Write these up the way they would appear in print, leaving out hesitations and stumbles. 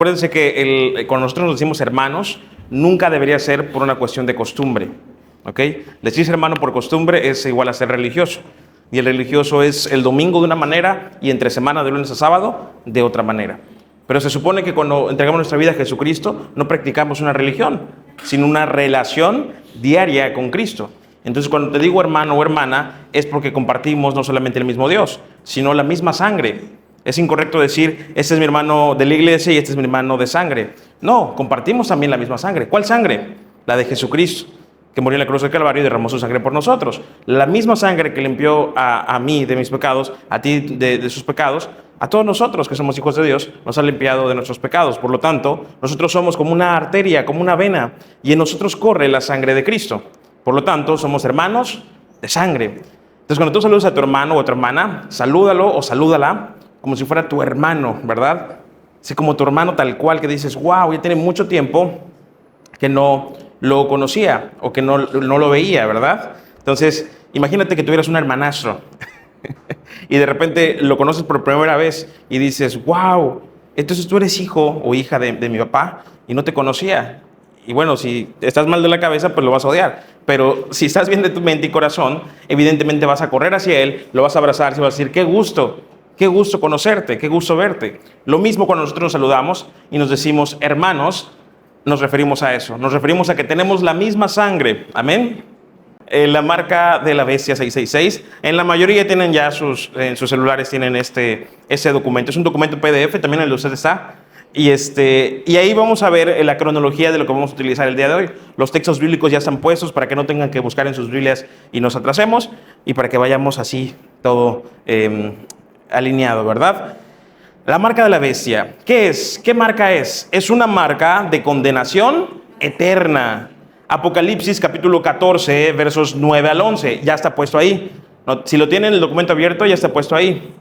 Acuérdense que cuando nosotros nos decimos hermanos, nunca debería ser por una cuestión de costumbre. ¿Ok? Decirse hermano por costumbre es igual a ser religioso. Y el religioso es el domingo de una manera y entre semana, de lunes a sábado, de otra manera. Pero se supone que cuando entregamos nuestra vida a Jesucristo, no practicamos una religión, sino una relación diaria con Cristo. Entonces, cuando te digo hermano o hermana, es porque compartimos no solamente el mismo Dios, sino la misma sangre. Es incorrecto decir, este es mi hermano de la iglesia y este es mi hermano de sangre. No, compartimos también la misma sangre. ¿Cuál sangre? La de Jesucristo, que murió en la cruz del Calvario y derramó su sangre por nosotros. La misma sangre que limpió a mí de mis pecados, a ti de sus pecados, a todos nosotros que somos hijos de Dios, nos ha limpiado de nuestros pecados. Por lo tanto, nosotros somos como una arteria, como una vena, y en nosotros corre la sangre de Cristo. Por lo tanto, somos hermanos de sangre. Entonces, cuando tú saludas a tu hermano o a tu hermana, salúdalo o salúdala como si fuera tu hermano, ¿verdad? Así como tu hermano tal cual, que dices, wow, ya tiene mucho tiempo que no lo conocía o que no lo veía, ¿verdad? Entonces, imagínate que tuvieras un hermanastro y de repente lo conoces por primera vez y dices, wow, entonces tú eres hijo o hija de mi papá y no te conocía. Y bueno, si estás mal de la cabeza, pues lo vas a odiar. Pero si estás bien de tu mente y corazón, evidentemente vas a correr hacia él, lo vas a abrazar y vas a decir, qué gusto conocerte, qué gusto verte. Lo mismo cuando nosotros nos saludamos y nos decimos hermanos, nos referimos a eso. Nos referimos a que tenemos la misma sangre. Amén. La marca de la bestia 666. En la mayoría tienen ya en sus celulares tienen ese documento. Es un documento PDF, también el de ustedes está. Y ahí vamos a ver la cronología de lo que vamos a utilizar el día de hoy. Los textos bíblicos ya están puestos para que no tengan que buscar en sus Biblias y nos atrasemos y para que vayamos así todo alineado, ¿verdad? La marca de la bestia. ¿Qué es? ¿Qué marca es? Es una marca de condenación eterna. Apocalipsis capítulo 14, versos 9 al 11. Ya está puesto ahí. No, si lo tienen el documento abierto, ya está puesto ahí.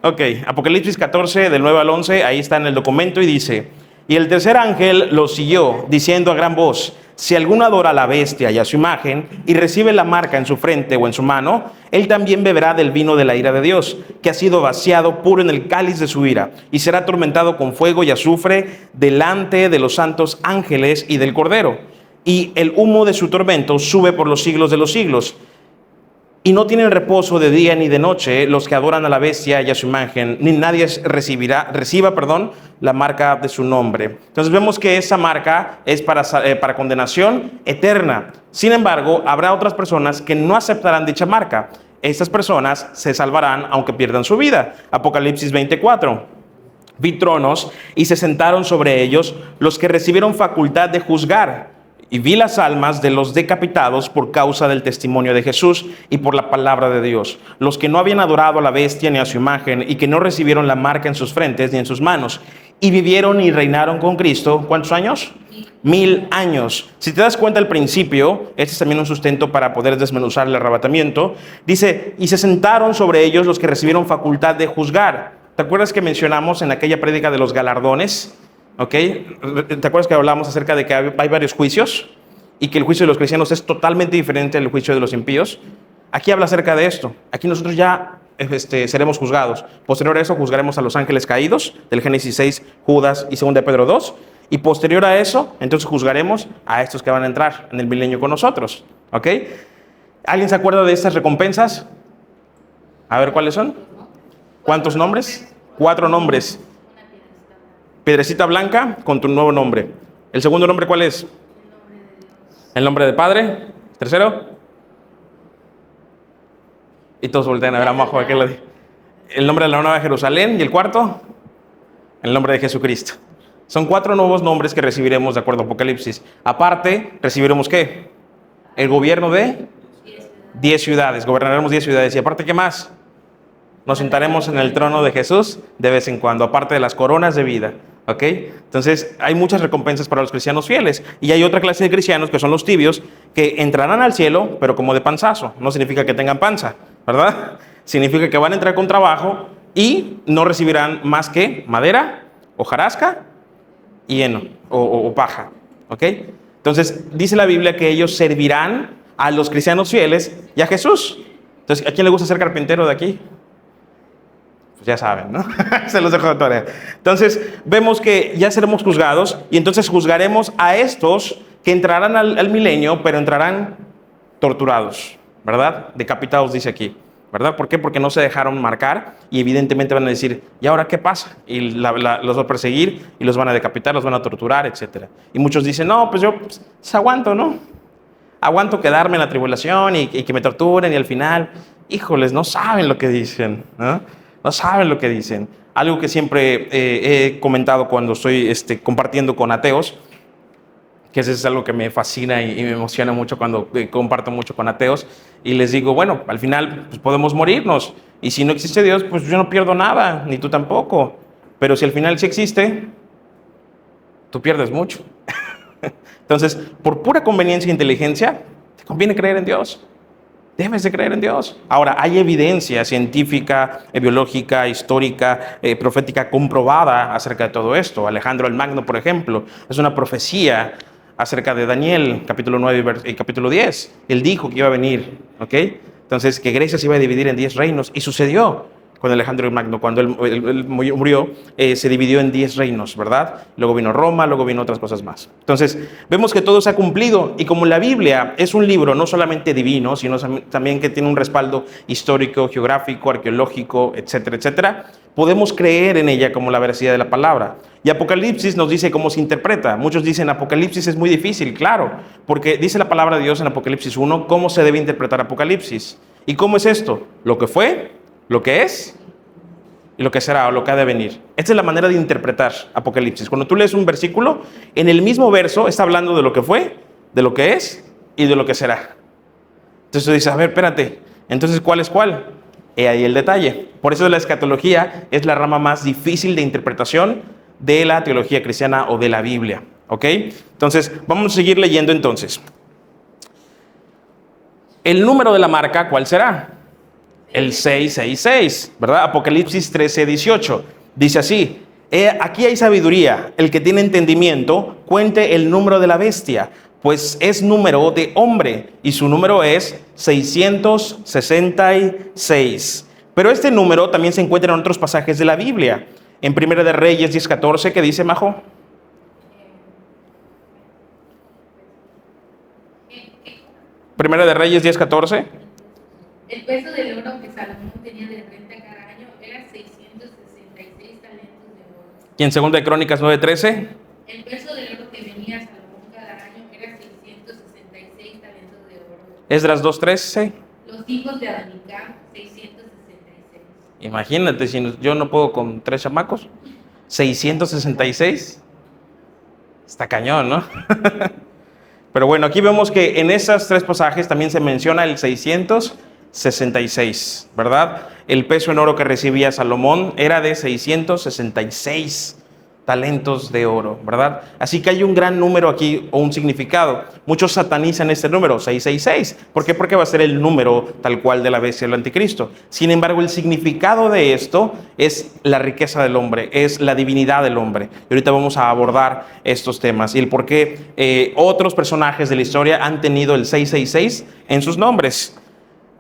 Ok, Apocalipsis 14, del 9 al 11, ahí está en el documento y dice, y el tercer ángel lo siguió, diciendo a gran voz, si alguno adora a la bestia y a su imagen, y recibe la marca en su frente o en su mano, él también beberá del vino de la ira de Dios, que ha sido vaciado puro en el cáliz de su ira, y será atormentado con fuego y azufre delante de los santos ángeles y del Cordero. Y el humo de su tormento sube por los siglos de los siglos. Y no tienen reposo de día ni de noche los que adoran a la bestia y a su imagen, ni nadie reciba la marca de su nombre. Entonces vemos que esa marca es para condenación eterna. Sin embargo, habrá otras personas que no aceptarán dicha marca. Estas personas se salvarán aunque pierdan su vida. Apocalipsis 24. Vi tronos y se sentaron sobre ellos los que recibieron facultad de juzgar. Y vi las almas de los decapitados por causa del testimonio de Jesús y por la palabra de Dios. Los que no habían adorado a la bestia ni a su imagen y que no recibieron la marca en sus frentes ni en sus manos. Y vivieron y reinaron con Cristo. ¿Cuántos años? 1000 años. Si te das cuenta al principio, este es también un sustento para poder desmenuzar el arrebatamiento. Dice, y se sentaron sobre ellos los que recibieron facultad de juzgar. ¿Te acuerdas que mencionamos en aquella prédica de los galardones? ¿Ok? ¿Te acuerdas que hablamos acerca de que hay varios juicios? Y que el juicio de los cristianos es totalmente diferente al juicio de los impíos. Aquí habla acerca de esto. Aquí nosotros ya seremos juzgados. Posterior a eso juzgaremos a los ángeles caídos, del Génesis 6, Judas y 2 de Pedro 2. Y posterior a eso, entonces juzgaremos a estos que van a entrar en el milenio con nosotros. ¿Ok? ¿Alguien se acuerda de estas recompensas? A ver, ¿cuáles son? ¿Cuántos nombres? 4 nombres. Piedrecita blanca con tu nuevo nombre. ¿El segundo nombre cuál es? El nombre del Padre. ¿Tercero? Y todos voltean a ver abajo. El nombre de la Nueva Jerusalén. ¿Y el cuarto? El nombre de Jesucristo. Son 4 nuevos nombres que recibiremos de acuerdo a Apocalipsis. Aparte, recibiremos ¿qué? El gobierno de 10 ciudades. Gobernaremos 10 ciudades. Y aparte, ¿qué más? Nos sentaremos en el trono de Jesús de vez en cuando, aparte de las coronas de vida. ¿Ok? Entonces, hay muchas recompensas para los cristianos fieles. Y hay otra clase de cristianos que son los tibios, que entrarán al cielo, pero como de panzazo. No significa que tengan panza, ¿verdad? Significa que van a entrar con trabajo y no recibirán más que madera, hojarasca y heno o paja. ¿Ok? Entonces, dice la Biblia que ellos servirán a los cristianos fieles y a Jesús. Entonces, ¿a quién le gusta ser carpintero de aquí? Pues ya saben, ¿no? Se los dejo de tarea. Entonces, vemos que ya seremos juzgados y entonces juzgaremos a estos que entrarán al milenio, pero entrarán torturados, ¿verdad? Decapitados, dice aquí, ¿verdad? ¿Por qué? Porque no se dejaron marcar y evidentemente van a decir, ¿y ahora qué pasa? Y los va a perseguir y los van a decapitar, los van a torturar, etc. Y muchos dicen, no, pues yo pues aguanto, ¿no? Aguanto quedarme en la tribulación y que me torturen y al final, híjoles, no saben lo que dicen, ¿no? No saben lo que dicen. Algo que siempre he comentado cuando estoy compartiendo con ateos, que eso es algo que me fascina y me emociona mucho cuando comparto mucho con ateos, y les digo, bueno, al final pues, podemos morirnos, y si no existe Dios, pues yo no pierdo nada, ni tú tampoco, pero si al final sí existe, tú pierdes mucho. Entonces, por pura conveniencia e inteligencia, te conviene creer en Dios. Debes de creer en Dios. Ahora, hay evidencia científica, biológica, histórica, profética comprobada acerca de todo esto. Alejandro el Magno, por ejemplo, es una profecía acerca de Daniel, capítulo 9 y capítulo 10. Él dijo que iba a venir, ¿ok? Entonces, que Grecia se iba a dividir en 10 reinos, y sucedió con Alejandro el Magno. Cuando él murió, se dividió en 10 reinos, ¿verdad? Luego vino Roma, luego vino otras cosas más. Entonces, vemos que todo se ha cumplido, y como la Biblia es un libro no solamente divino, sino también que tiene un respaldo histórico, geográfico, arqueológico, etcétera, etcétera, podemos creer en ella como la veracidad de la palabra. Y Apocalipsis nos dice cómo se interpreta. Muchos dicen, Apocalipsis es muy difícil, claro, porque dice la palabra de Dios en Apocalipsis 1, cómo se debe interpretar Apocalipsis. ¿Y cómo es esto? Lo que fue, lo que es y lo que será o lo que ha de venir. Esta es la manera de interpretar Apocalipsis. Cuando tú lees un versículo, en el mismo verso está hablando de lo que fue, de lo que es y de lo que será. Entonces tú dices, a ver, espérate, entonces ¿cuál es cuál? He ahí el detalle. Por eso la escatología es la rama más difícil de interpretación de la teología cristiana o de la Biblia. ¿Ok? Entonces, vamos a seguir leyendo entonces. El número de la marca, ¿cuál será? El 666, ¿verdad? Apocalipsis 13:18. Dice así, aquí hay sabiduría, el que tiene entendimiento, cuente el número de la bestia, pues es número de hombre, y su número es 666. Pero este número también se encuentra en otros pasajes de la Biblia. En Primera de Reyes 10:14, ¿qué dice, Majo? Primera de Reyes 10:14. El peso del oro que Salomón tenía de renta cada año era 666 talentos de oro. Y en Segunda de Crónicas 9:13. El peso del oro que venía a Salomón cada año era 666 talentos de oro. Esdras 2:13. Los hijos de Adonicam, 666. Imagínate, si yo no puedo con 3 chamacos. 666. Está cañón, ¿no? Pero bueno, aquí vemos que en esos 3 pasajes también se menciona el 666, ¿verdad? El peso en oro que recibía Salomón era de 666 talentos de oro, ¿verdad? Así que hay un gran número aquí, o un significado. Muchos satanizan este número, 666. ¿Por qué? Porque va a ser el número tal cual de la bestia del anticristo. Sin embargo, el significado de esto es la riqueza del hombre, es la divinidad del hombre. Y ahorita vamos a abordar estos temas y el por qué otros personajes de la historia han tenido el 666 en sus nombres.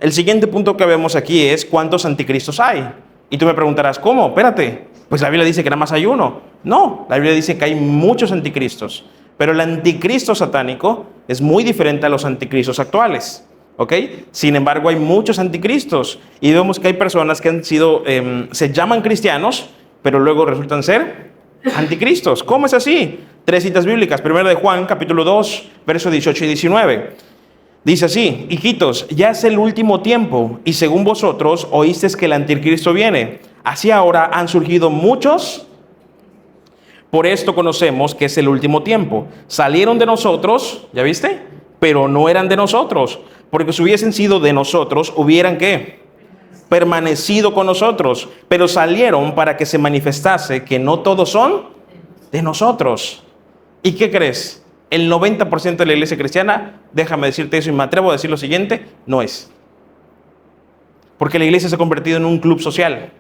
El siguiente punto que vemos aquí es ¿cuántos anticristos hay? Y tú me preguntarás, ¿cómo? Espérate, pues la Biblia dice que nada más hay uno. No, la Biblia dice que hay muchos anticristos, pero el anticristo satánico es muy diferente a los anticristos actuales, ¿ok? Sin embargo, hay muchos anticristos y vemos que hay personas que han sido, se llaman cristianos, pero luego resultan ser anticristos. ¿Cómo es así? 3 citas bíblicas. Primero de Juan, capítulo 2, versos 18 y 19. Dice así, hijitos, ya es el último tiempo, y según vosotros oísteis que el anticristo viene. Así ahora han surgido muchos. Por esto conocemos que es el último tiempo. Salieron de nosotros, ¿ya viste? Pero no eran de nosotros, porque si hubiesen sido de nosotros, hubieran ¿qué? Permanecido con nosotros. Pero salieron para que se manifestase que no todos son de nosotros. ¿Y qué crees? El 90% de la iglesia cristiana, déjame decirte eso y me atrevo a decir lo siguiente, no es. Porque la iglesia se ha convertido en un club social.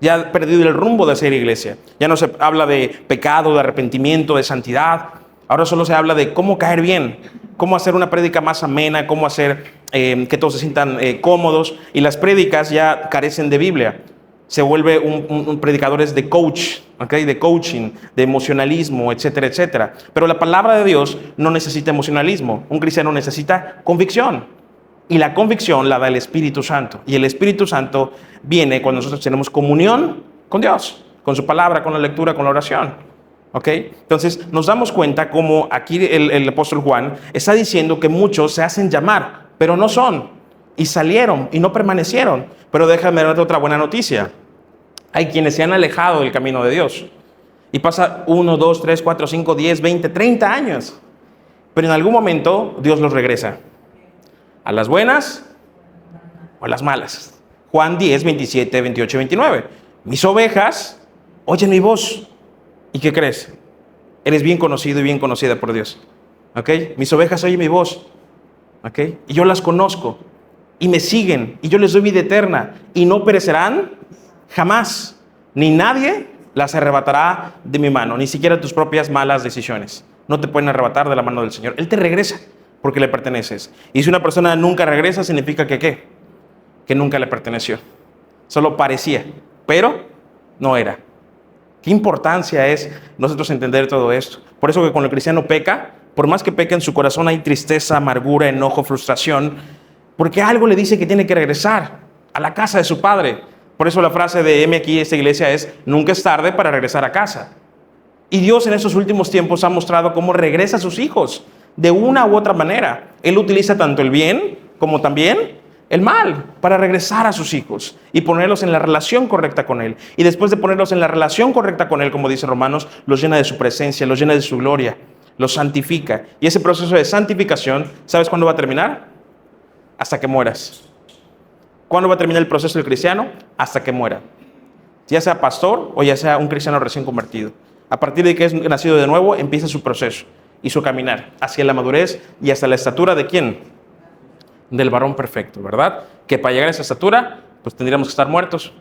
Ya ha perdido el rumbo de ser iglesia. Ya no se habla de pecado, de arrepentimiento, de santidad. Ahora solo se habla de cómo caer bien, cómo hacer una prédica más amena, cómo hacer que todos se sientan cómodos. Y las prédicas ya carecen de Biblia. se vuelve un predicadores de coach, ¿okay? De coaching, de emocionalismo, etcétera, etcétera. Pero la palabra de Dios no necesita emocionalismo. Un cristiano necesita convicción. Y la convicción la da el Espíritu Santo. Y el Espíritu Santo viene cuando nosotros tenemos comunión con Dios, con su palabra, con la lectura, con la oración. ¿Ok? Entonces nos damos cuenta como aquí el apóstol Juan está diciendo que muchos se hacen llamar, pero no son. Y salieron y no permanecieron. Pero déjame darte otra buena noticia. Hay quienes se han alejado del camino de Dios. Y pasa 1, 2, 3, 4, 5, 10, 20, 30 años. Pero en algún momento Dios los regresa. ¿A las buenas o a las malas? Juan 10, 27, 28 y 29. Mis ovejas oyen mi voz. ¿Y qué crees? Eres bien conocido y bien conocida por Dios. ¿Ok? Mis ovejas oyen mi voz. ¿Ok? Y yo las conozco. Y me siguen. Y yo les doy vida eterna. Y no perecerán jamás. Ni nadie las arrebatará de mi mano. Ni siquiera tus propias malas decisiones. No te pueden arrebatar de la mano del Señor. Él te regresa porque le perteneces. Y si una persona nunca regresa, significa que ¿qué? Que nunca le perteneció. Solo parecía, pero no era. ¿Qué importancia es nosotros entender todo esto? Por eso que cuando el cristiano peca, por más que peque en su corazón hay tristeza, amargura, enojo, frustración, porque algo le dice que tiene que regresar a la casa de su padre. Por eso la frase de M aquí, esta iglesia, es: nunca es tarde para regresar a casa. Y Dios en estos últimos tiempos ha mostrado cómo regresa a sus hijos de una u otra manera. Él utiliza tanto el bien como también el mal para regresar a sus hijos y ponerlos en la relación correcta con Él. Y después de ponerlos en la relación correcta con Él, como dice Romanos, los llena de su presencia, los llena de su gloria, los santifica. Y ese proceso de santificación, ¿sabes cuándo va a terminar? Hasta que mueras. ¿Cuándo va a terminar el proceso del cristiano? Hasta que muera. Ya sea pastor o ya sea un cristiano recién convertido. A partir de que es nacido de nuevo, empieza su proceso y su caminar hacia la madurez y hasta la estatura ¿de quién? Del varón perfecto, ¿verdad? Que para llegar a esa estatura, pues tendríamos que estar muertos,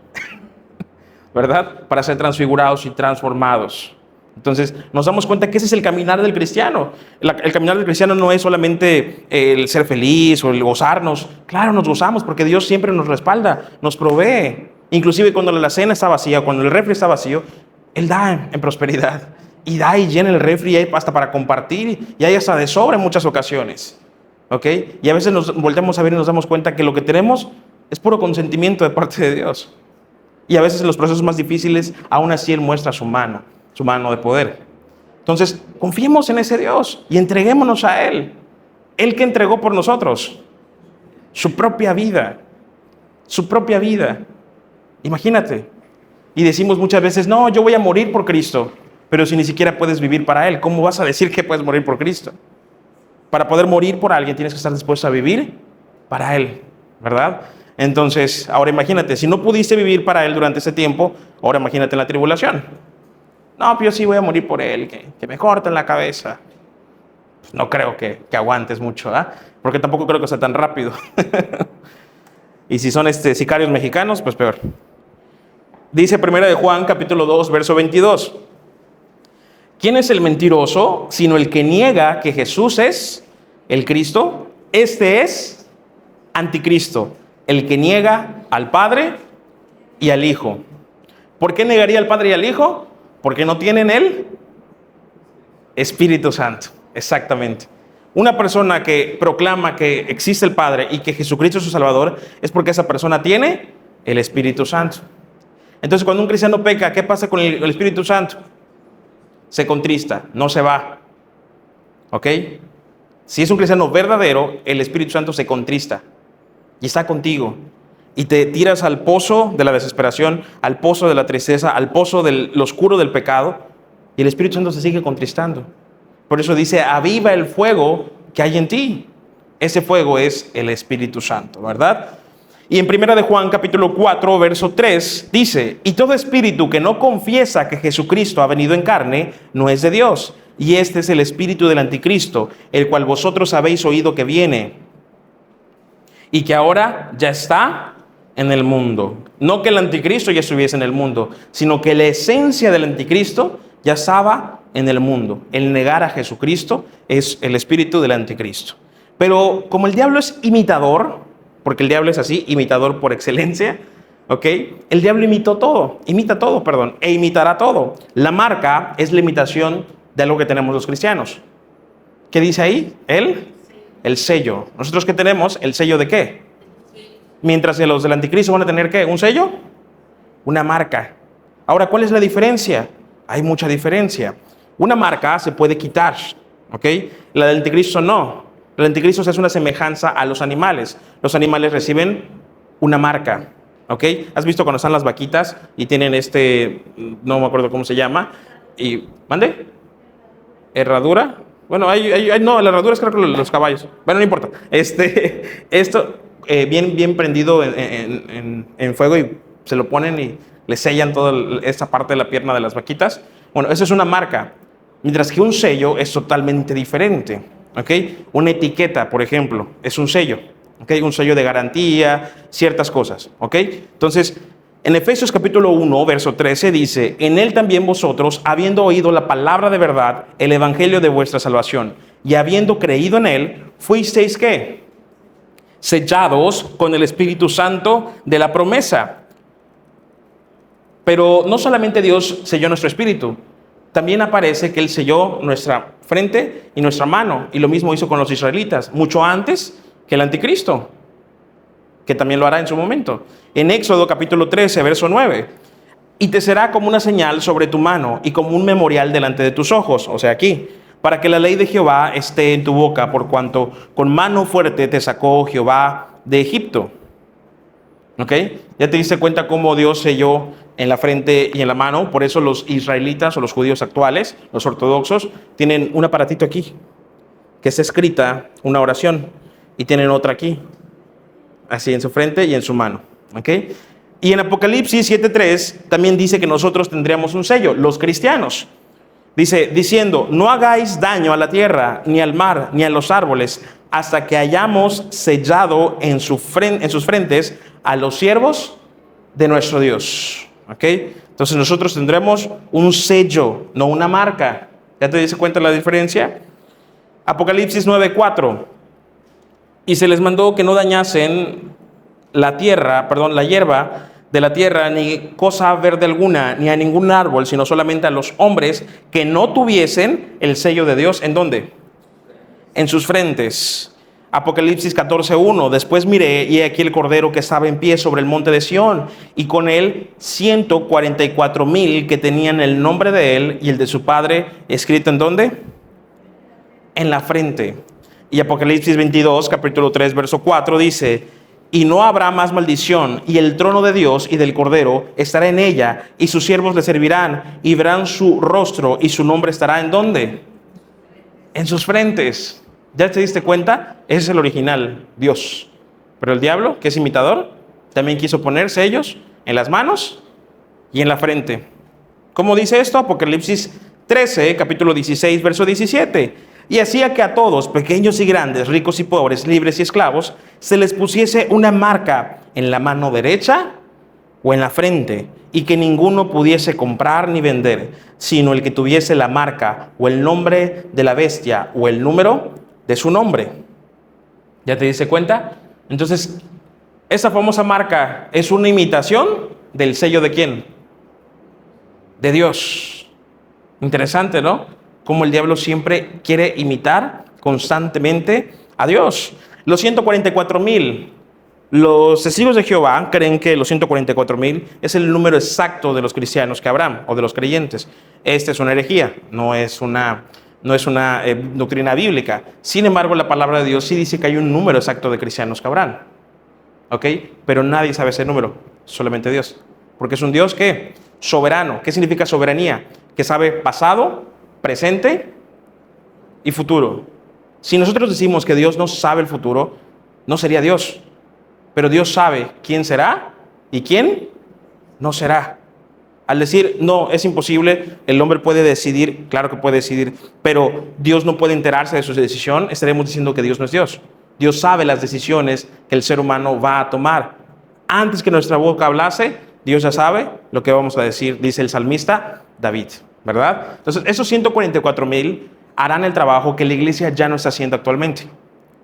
¿verdad? Para ser transfigurados y transformados. Entonces, nos damos cuenta que ese es el caminar del cristiano. El caminar del cristiano no es solamente el ser feliz o el gozarnos. Claro, nos gozamos porque Dios siempre nos respalda, nos provee. Inclusive cuando la cena está vacía, cuando el refri está vacío, Él da en prosperidad. Y da y llena el refri y hay hasta para compartir. Y hay hasta de sobra en muchas ocasiones. ¿Ok? Y a veces nos volteamos a ver y nos damos cuenta que lo que tenemos es puro consentimiento de parte de Dios. Y a veces en los procesos más difíciles, aún así Él muestra su mano de poder. Entonces, confiemos en ese Dios y entreguémonos a Él. Él que entregó por nosotros su propia vida. Su propia vida. Imagínate. Y decimos muchas veces, no, yo voy a morir por Cristo. Pero si ni siquiera puedes vivir para Él, ¿cómo vas a decir que puedes morir por Cristo? Para poder morir por alguien tienes que estar dispuesto a vivir para Él, ¿verdad? Entonces, ahora imagínate, si no pudiste vivir para Él durante ese tiempo, ahora imagínate en la tribulación. No, pues yo sí voy a morir por Él, que me corten la cabeza. Pues no creo que aguantes mucho, ¿ah? Porque tampoco creo que sea tan rápido. Y si son sicarios mexicanos, pues peor. Dice 1 de Juan, capítulo 2, verso 22. ¿Quién es el mentiroso sino el que niega que Jesús es el Cristo? Este es anticristo, el que niega al Padre y al Hijo. ¿Por qué negaría al Padre y al Hijo? Porque no tienen el Espíritu Santo. Exactamente. Una persona que proclama que existe el Padre y que Jesucristo es su Salvador es porque esa persona tiene el Espíritu Santo. Entonces, cuando un cristiano peca, ¿qué pasa con el Espíritu Santo? Se contrista, no se va. ¿Ok? Si es un cristiano verdadero, el Espíritu Santo se contrista y está contigo. Y te tiras al pozo de la desesperación, al pozo de la tristeza, al pozo del oscuro del pecado, y el Espíritu Santo se sigue contristando. Por eso dice, aviva el fuego que hay en ti. Ese fuego es el Espíritu Santo, ¿verdad? Y en 1 de Juan, capítulo 4, verso 3, dice, y todo espíritu que no confiesa que Jesucristo ha venido en carne, no es de Dios. Y este es el espíritu del anticristo, el cual vosotros habéis oído que viene, y que ahora ya está en el mundo. No que el anticristo ya estuviese en el mundo, sino que la esencia del anticristo ya estaba en el mundo. El negar a Jesucristo es el espíritu del anticristo. Pero como el diablo es imitador, porque el diablo es así, imitador por excelencia, ¿Ok? El diablo imita todo, perdón, e imitará todo. La marca es la imitación de algo que tenemos los cristianos. ¿Qué dice ahí? El sello. ¿Nosotros qué tenemos? ¿El sello de qué? Mientras que los del anticristo van a tener ¿qué? ¿Un sello? Una marca. Ahora, ¿cuál es la diferencia? Hay mucha diferencia. Una marca se puede quitar, ¿ok? La del anticristo no. El anticristo es una semejanza a los animales. Los animales reciben una marca, ¿ok? ¿Has visto cuando están las vaquitas y tienen no me acuerdo cómo se llama? ¿Mande? ¿Herradura? Bueno, no, la herradura es creo que los caballos. Bueno, no importa. Esto bien prendido en fuego y se lo ponen y le sellan toda esta parte de la pierna de las vaquitas. Bueno, eso es una marca. Mientras que un sello es totalmente diferente, ¿ok? Una etiqueta, por ejemplo, es un sello, ¿ok? Un sello de garantía, ciertas cosas, ¿ok? Entonces, en Efesios capítulo 1, verso 13 dice, en él también vosotros, habiendo oído la palabra de verdad, el evangelio de vuestra salvación, y habiendo creído en él, fuisteis ¿qué? Sellados con el Espíritu Santo de la promesa. Pero no solamente Dios selló nuestro espíritu, también aparece que él selló nuestra frente y nuestra mano, y lo mismo hizo con los israelitas, mucho antes que el anticristo, que también lo hará en su momento. En Éxodo capítulo 13, verso 9, y te será como una señal sobre tu mano y como un memorial delante de tus ojos, o sea aquí, para que la ley de Jehová esté en tu boca, por cuanto con mano fuerte te sacó Jehová de Egipto. ¿Ok? Ya te diste cuenta cómo Dios selló en la frente y en la mano. Por eso los israelitas o los judíos actuales, los ortodoxos, tienen un aparatito aquí, que está escrita una oración, y tienen otra aquí, así en su frente y en su mano. ¿Ok? Y en Apocalipsis 7:3 también dice que nosotros tendríamos un sello, los cristianos. Dice, diciendo, no hagáis daño a la tierra, ni al mar, ni a los árboles, hasta que hayamos sellado en sus frentes a los siervos de nuestro Dios. ¿Ok? Entonces nosotros tendremos un sello, no una marca. ¿Ya te diste cuenta de la diferencia? Apocalipsis 9:4. Y se les mandó que no dañasen la hierba de la tierra, ni cosa verde alguna, ni a ningún árbol, sino solamente a los hombres que no tuviesen el sello de Dios. ¿En dónde? En sus frentes. Apocalipsis 14:1. Después miré, y he aquí el Cordero que estaba en pie sobre el monte de Sión, y con él 144,000 que tenían el nombre de él y el de su Padre escrito ¿en dónde? En la frente. Y Apocalipsis 22, capítulo 3, verso 4 dice, y no habrá más maldición, y el trono de Dios y del Cordero estará en ella, y sus siervos le servirán, y verán su rostro, y su nombre estará ¿en dónde? En sus frentes. ¿Ya te diste cuenta? Ese es el original, Dios. Pero el diablo, que es imitador, también quiso poner sellos en las manos y en la frente. ¿Cómo dice esto? Apocalipsis 13, capítulo 16, verso 17. Y hacía que a todos, pequeños y grandes, ricos y pobres, libres y esclavos, se les pusiese una marca en la mano derecha o en la frente, y que ninguno pudiese comprar ni vender, sino el que tuviese la marca o el nombre de la bestia o el número de su nombre. ¿Ya te diste cuenta? Entonces, esa famosa marca es una imitación del sello ¿de quién? De Dios. Interesante, ¿no? Como el diablo siempre quiere imitar constantemente a Dios. Los 144,000, los testigos de Jehová creen que los 144,000 es el número exacto de los cristianos que habrán, o de los creyentes. Esta es una herejía, no es una doctrina bíblica. Sin embargo, la palabra de Dios sí dice que hay un número exacto de cristianos que habrán. ¿Ok? Pero nadie sabe ese número, solamente Dios. Porque es un Dios que soberano. ¿Qué significa soberanía? Que sabe pasado, presente y futuro. Si nosotros decimos que Dios no sabe el futuro, no sería Dios. Pero Dios sabe quién será y quién no será. Al decir, no, es imposible, el hombre puede decidir, claro que puede decidir, pero Dios no puede enterarse de su decisión, estaremos diciendo que Dios no es Dios. Dios sabe las decisiones que el ser humano va a tomar. Antes que nuestra boca hablase, Dios ya sabe lo que vamos a decir, dice el salmista David, ¿verdad? Entonces, esos 144,000 harán el trabajo que la iglesia ya no está haciendo actualmente.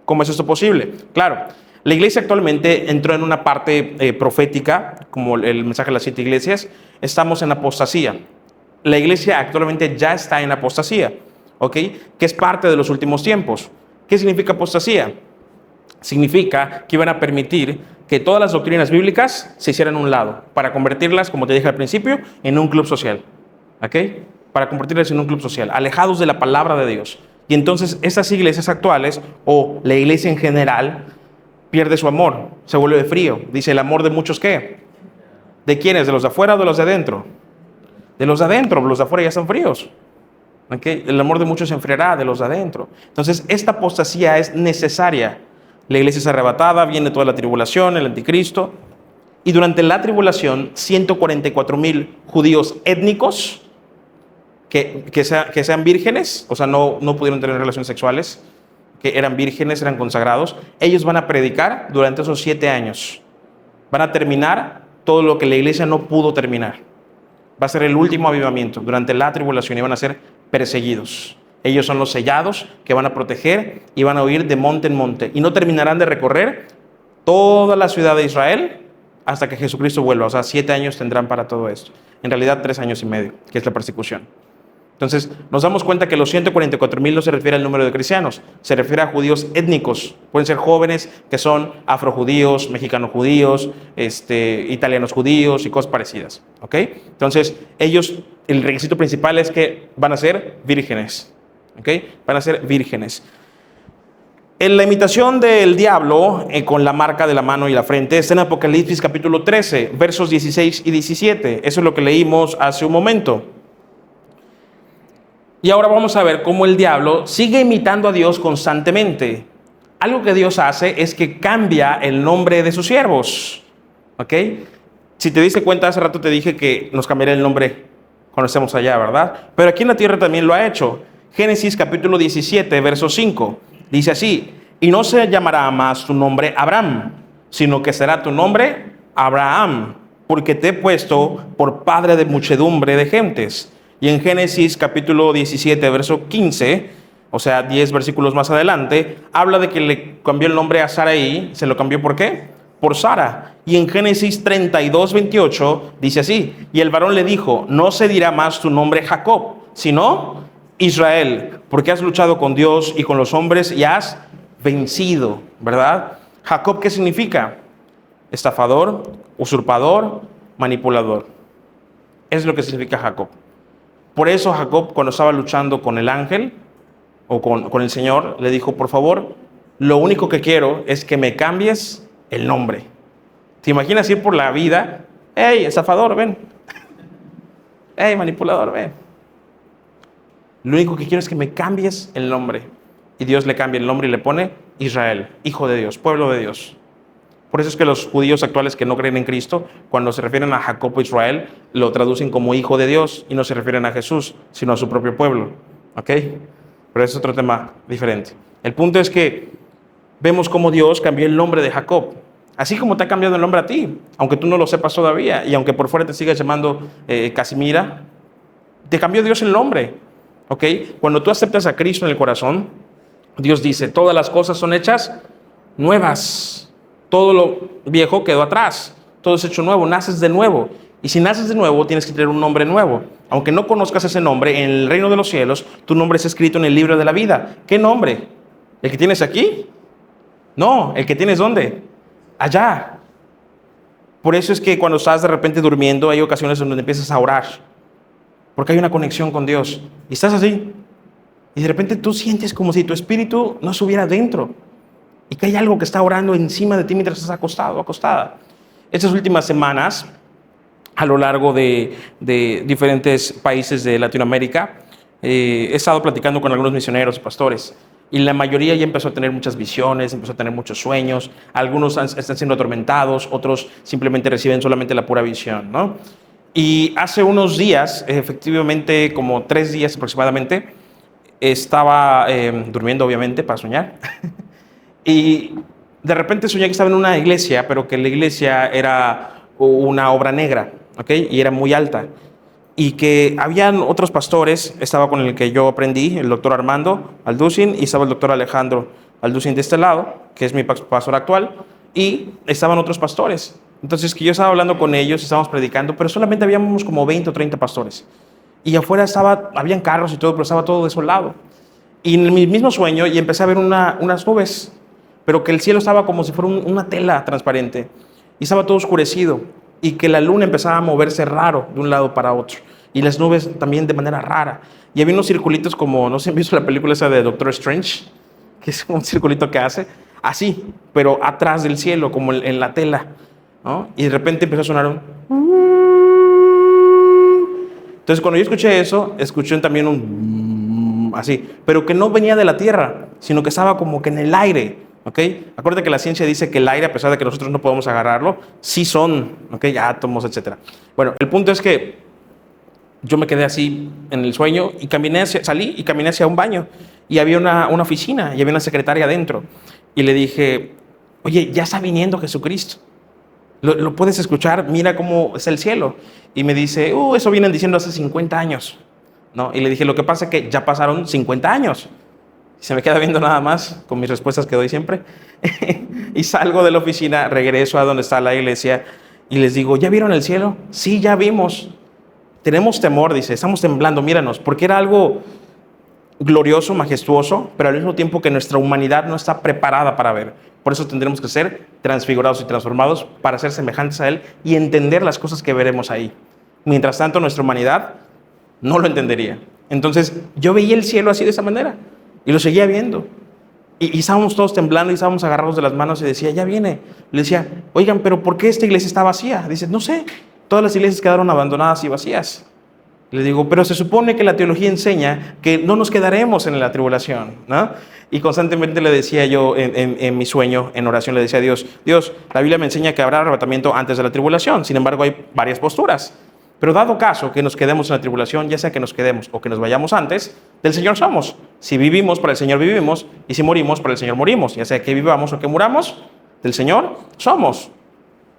¿Cómo es esto posible? Claro, La iglesia actualmente entró en una parte profética, como el mensaje de las 7 iglesias. Estamos en apostasía. La iglesia actualmente ya está en apostasía, ¿ok? Que es parte de los últimos tiempos. ¿Qué significa apostasía? Significa que iban a permitir que todas las doctrinas bíblicas se hicieran a un lado, para convertirlas, como te dije al principio, en un club social, ¿ok? Para convertirlas en un club social, alejados de la palabra de Dios. Y entonces estas iglesias actuales, o la iglesia en general, pierde su amor, se vuelve frío. Dice, el amor de muchos, ¿qué? ¿De quiénes? ¿De los de afuera o de los de adentro? De los de adentro, los de afuera ya están fríos. ¿Okay? El amor de muchos se enfriará, de los de adentro. Entonces, esta apostasía es necesaria. La iglesia es arrebatada, viene toda la tribulación, el anticristo. Y durante la tribulación, 144,000 judíos étnicos que sean vírgenes, o sea, no pudieron tener relaciones sexuales, que eran vírgenes, eran consagrados, ellos van a predicar durante esos 7 años. Van a terminar todo lo que la iglesia no pudo terminar. Va a ser el último avivamiento durante la tribulación y van a ser perseguidos. Ellos son los sellados que van a proteger y van a huir de monte en monte. Y no terminarán de recorrer toda la ciudad de Israel hasta que Jesucristo vuelva. O sea, 7 años tendrán para todo esto. En realidad 3 años y medio, que es la persecución. Entonces, nos damos cuenta que los 144,000 no se refiere al número de cristianos, se refiere a judíos étnicos. Pueden ser jóvenes que son afrojudíos, mexicanos judíos, italianos judíos y cosas parecidas. ¿Ok? Entonces, ellos, el requisito principal es que van a ser vírgenes. ¿Ok? Van a ser vírgenes. En la imitación del diablo, con la marca de la mano y la frente, está en Apocalipsis capítulo 13, versos 16 y 17. Eso es lo que leímos hace un momento. Y ahora vamos a ver cómo el diablo sigue imitando a Dios constantemente. Algo que Dios hace es que cambia el nombre de sus siervos. ¿Ok? Si te diste cuenta, hace rato te dije que nos cambiaría el nombre cuando estemos allá, ¿verdad? Pero aquí en la tierra también lo ha hecho. Génesis capítulo 17, verso 5. Dice así, y no se llamará más tu nombre Abraham, sino que será tu nombre Abraham, porque te he puesto por padre de muchedumbre de gentes. Y en Génesis capítulo 17, verso 15, o sea, 10 versículos más adelante, habla de que le cambió el nombre a Saraí. ¿Se lo cambió por qué? Por Sara. Y en Génesis 32, 28, dice así, y el varón le dijo, no se dirá más tu nombre Jacob, sino Israel, porque has luchado con Dios y con los hombres y has vencido, ¿verdad? Jacob, ¿qué significa? Estafador, usurpador, manipulador. Es lo que significa Jacob. Por eso Jacob, cuando estaba luchando con el ángel o con el Señor, le dijo, por favor, lo único que quiero es que me cambies el nombre. ¿Te imaginas ir por la vida? ¡Hey, estafador, ven! ¡Hey, manipulador, ven! Lo único que quiero es que me cambies el nombre. Y Dios le cambia el nombre y le pone Israel, hijo de Dios, pueblo de Dios. Por eso es que los judíos actuales que no creen en Cristo, cuando se refieren a Jacob o Israel, lo traducen como hijo de Dios y no se refieren a Jesús, sino a su propio pueblo. ¿Ok? Pero es otro tema diferente. El punto es que vemos cómo Dios cambió el nombre de Jacob, así como te ha cambiado el nombre a ti, aunque tú no lo sepas todavía, y aunque por fuera te sigas llamando Casimira, te cambió Dios el nombre. ¿Ok? Cuando tú aceptas a Cristo en el corazón, Dios dice, todas las cosas son hechas nuevas. Todo lo viejo quedó atrás, todo es hecho nuevo, naces de nuevo. Y si naces de nuevo, tienes que tener un nombre nuevo. Aunque no conozcas ese nombre, en el reino de los cielos, tu nombre es escrito en el libro de la vida. ¿Qué nombre? ¿El que tienes aquí? No, ¿el que tienes dónde? Allá. Por eso es que cuando estás de repente durmiendo, hay ocasiones donde empiezas a orar, porque hay una conexión con Dios. Y estás así, y de repente tú sientes como si tu espíritu no estuviera dentro, y que hay algo que está orando encima de ti mientras estás acostado o acostada. Estas últimas semanas, a lo largo de diferentes países de Latinoamérica, he estado platicando con algunos misioneros y pastores, y la mayoría ya empezó a tener muchas visiones, empezó a tener muchos sueños. Algunos están siendo atormentados, otros simplemente reciben solamente la pura visión, ¿no? Y hace unos días, efectivamente como 3 días aproximadamente, estaba durmiendo obviamente para soñar. Y de repente soñé que estaba en una iglesia, pero que la iglesia era una obra negra, ¿ok? Y era muy alta. Y que habían otros pastores, estaba con el que yo aprendí, el doctor Armando Alducin, y estaba el doctor Alejandro Alducin de este lado, que es mi pastor actual. y estaban otros pastores. Entonces que yo estaba hablando con ellos, estábamos predicando, pero solamente habíamos como 20 o 30 pastores. Y afuera habían carros y todo, pero estaba todo desolado. Y en mi mismo sueño, y empecé a ver unas nubes, pero que el cielo estaba como si fuera una tela transparente. Y estaba todo oscurecido. Y que la luna empezaba a moverse raro de un lado para otro. Y las nubes también de manera rara. Y había unos circulitos como, no sé si han visto la película esa de Doctor Strange, que es un circulito que hace, así, pero atrás del cielo, como en la tela, ¿no? Y de repente empezó a sonar un... Entonces cuando yo escuché eso, escuché también un... así, pero que no venía de la tierra, sino que estaba como que en el aire, ¿ok? Acuérdate que la ciencia dice que el aire, a pesar de que nosotros no podemos agarrarlo, sí son, ¿ok? Átomos, etc. Bueno, el punto es que yo me quedé así en el sueño y salí y caminé hacia un baño y había una oficina y había una secretaria adentro. Y le dije, oye, ya está viniendo Jesucristo. ¿Lo puedes escuchar? Mira cómo es el cielo. Y me dice, eso vienen diciendo hace 50 años. ¿No? Y le dije, lo que pasa es que ya pasaron 50 años. Y se me queda viendo nada más con mis respuestas que doy siempre. Y salgo de la oficina, regreso a donde está la iglesia y les digo, ¿ya vieron el cielo? Sí, ya vimos. Tenemos temor, dice, estamos temblando, míranos, porque era algo glorioso, majestuoso, pero al mismo tiempo que nuestra humanidad no está preparada para ver. Por eso tendremos que ser transfigurados y transformados para ser semejantes a Él y entender las cosas que veremos ahí. Mientras tanto, nuestra humanidad no lo entendería. Entonces, yo veía el cielo así de esa manera y lo seguía viendo. Y estábamos todos temblando y estábamos agarrados de las manos y decía, ya viene. Le decía, oigan, pero ¿por qué esta iglesia está vacía? Dice, no sé. Todas las iglesias quedaron abandonadas y vacías. Le digo, pero se supone que la teología enseña que no nos quedaremos en la tribulación, ¿no? Y constantemente le decía yo en mi sueño, en oración, le decía a Dios, la Biblia me enseña que habrá arrebatamiento antes de la tribulación. Sin embargo, hay varias posturas. Pero dado caso que nos quedemos en la tribulación, ya sea que nos quedemos o que nos vayamos antes, del Señor somos. Si vivimos, para el Señor vivimos, y si morimos, para el Señor morimos. Ya sea que vivamos o que muramos, del Señor somos.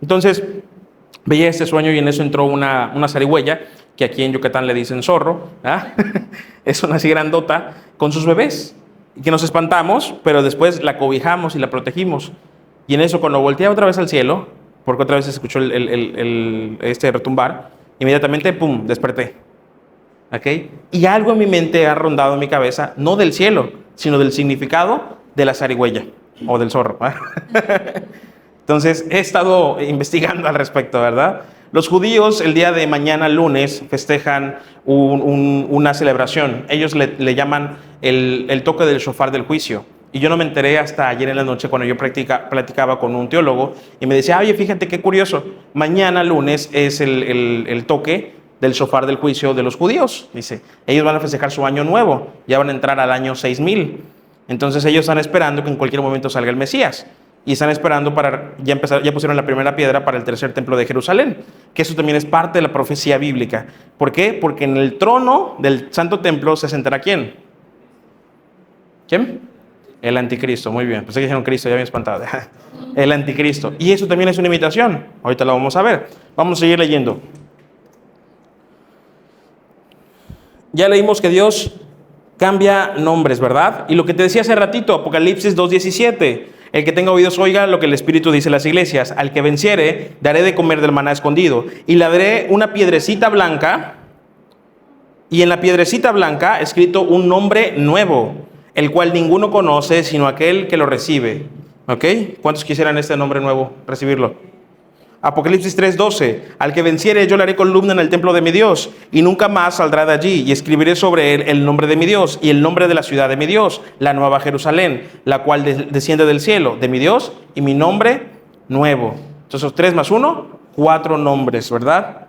Entonces, veía este sueño y en eso entró una zarigüeya, que aquí en Yucatán le dicen zorro, ¿ah? Es una así grandota, con sus bebés, y que nos espantamos, pero después la cobijamos y la protegimos. Y en eso, cuando volteé otra vez al cielo, porque otra vez se escuchó este retumbar, inmediatamente, ¡pum!, desperté. ¿Ok? Y algo en mi mente ha rondado en mi cabeza, no del cielo, sino del significado de la zarigüeya, o del zorro, ¿ah? Entonces, he estado investigando al respecto, ¿verdad? Los judíos el día de mañana, lunes, festejan una celebración. Ellos le llaman el toque del shofar del juicio. Y yo no me enteré hasta ayer en la noche cuando yo platicaba con un teólogo y me decía, oye, fíjate qué curioso, mañana, lunes, es el toque del shofar del juicio de los judíos. Dice, ellos van a festejar su año nuevo, ya van a entrar al año 6000. Entonces ellos están esperando que en cualquier momento salga el Mesías. Y están esperando ya pusieron la primera piedra para el tercer templo de Jerusalén, que eso también es parte de la profecía bíblica. ¿Por qué? Porque en el trono del santo templo se sentará ¿quién? ¿Quién? El anticristo, muy bien. Pensé que dijeron Cristo, ya me he espantado. El anticristo. Y eso también es una imitación. Ahorita lo vamos a ver. Vamos a seguir leyendo. Ya leímos que Dios cambia nombres, ¿verdad? Y lo que te decía hace ratito, Apocalipsis 2:17. El que tenga oídos oiga lo que el Espíritu dice a las iglesias. Al que venciere, daré de comer del maná escondido. Y le daré una piedrecita blanca. Y en la piedrecita blanca escrito un nombre nuevo, el cual ninguno conoce sino aquel que lo recibe. ¿Ok? ¿Cuántos quisieran este nombre nuevo recibirlo? Apocalipsis 3:12. Al que venciere yo le haré columna en el templo de mi Dios y nunca más saldrá de allí, y escribiré sobre él el nombre de mi Dios y el nombre de la ciudad de mi Dios, la nueva Jerusalén, la cual desciende del cielo, de mi Dios, y mi nombre nuevo. Entonces 3 más 1, 4 nombres, ¿verdad?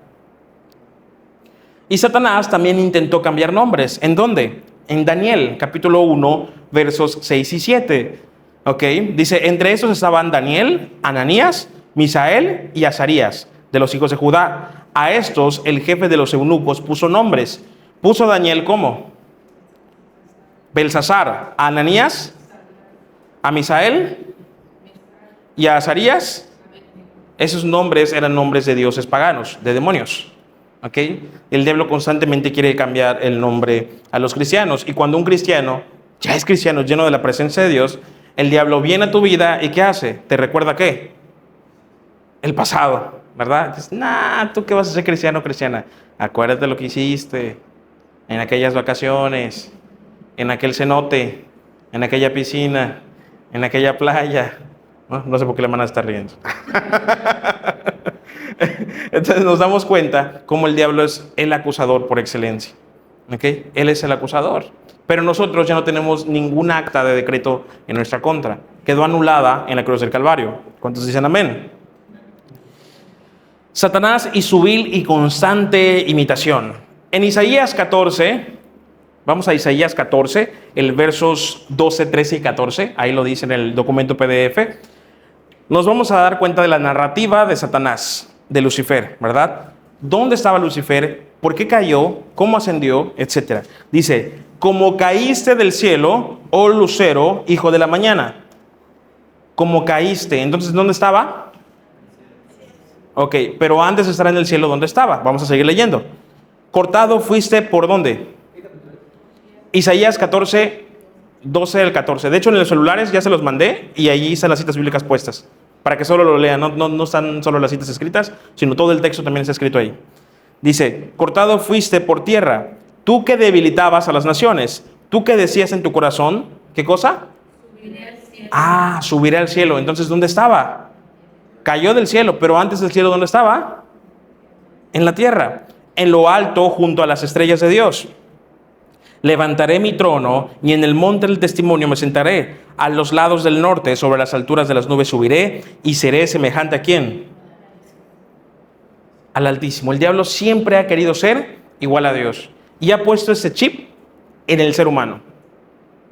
Y Satanás también intentó cambiar nombres. ¿En dónde? En Daniel, capítulo 1, versos 6 y 7. ¿Ok? Dice, entre esos estaban Daniel, Ananías, Misael y Azarías, de los hijos de Judá. A estos el jefe de los eunucos puso nombres. Puso a Daniel ¿cómo? Belsasar. A Ananías, a Misael y a Azarías. Esos nombres eran nombres de dioses paganos, de demonios. ¿Ok? El diablo constantemente quiere cambiar el nombre a los cristianos. Y cuando un cristiano ya es cristiano, lleno de la presencia de Dios, el diablo viene a tu vida y ¿qué hace? ¿Te recuerda qué? el pasado, ¿verdad? Dices, nah, ¿tú qué vas a ser cristiano o cristiana? Acuérdate lo que hiciste en aquellas vacaciones, en aquel cenote, en aquella piscina, en aquella playa. No sé por qué la hermana está riendo. Entonces nos damos cuenta cómo el diablo es el acusador por excelencia. ¿Okay? Él es el acusador. Pero nosotros ya no tenemos ningún acta de decreto en nuestra contra. Quedó anulada en la cruz del Calvario. ¿Cuántos dicen amén? Satanás y su vil y constante imitación. En Isaías 14, vamos a Isaías 14, el versos 12, 13 y 14, ahí lo dice en el documento PDF. Nos vamos a dar cuenta de la narrativa de Satanás, de Lucifer, ¿verdad? ¿Dónde estaba Lucifer? ¿Por qué cayó? ¿Cómo ascendió? Etcétera. Dice, como caíste del cielo, oh lucero, hijo de la mañana. Como caíste. Entonces, ¿dónde estaba? Ok, pero antes de estar en el cielo, ¿dónde estaba? Vamos a seguir leyendo. Cortado fuiste ¿por dónde? Isaías 14, 12 al 14. De hecho, en los celulares ya se los mandé y allí están las citas bíblicas puestas. Para que solo lo lean, no están solo las citas escritas, sino todo el texto también está escrito ahí. Dice, cortado fuiste por tierra, tú que debilitabas a las naciones, tú que decías en tu corazón, ¿qué cosa? Subiré al cielo. Ah, subiré al cielo. Entonces, ¿dónde estaba? Cayó del cielo, pero antes del cielo, ¿dónde estaba? En la tierra, en lo alto, junto a las estrellas de Dios. Levantaré mi trono y en el monte del testimonio me sentaré. A los lados del norte, sobre las alturas de las nubes subiré y seré semejante ¿a quién? Al Altísimo. El diablo siempre ha querido ser igual a Dios y ha puesto ese chip en el ser humano.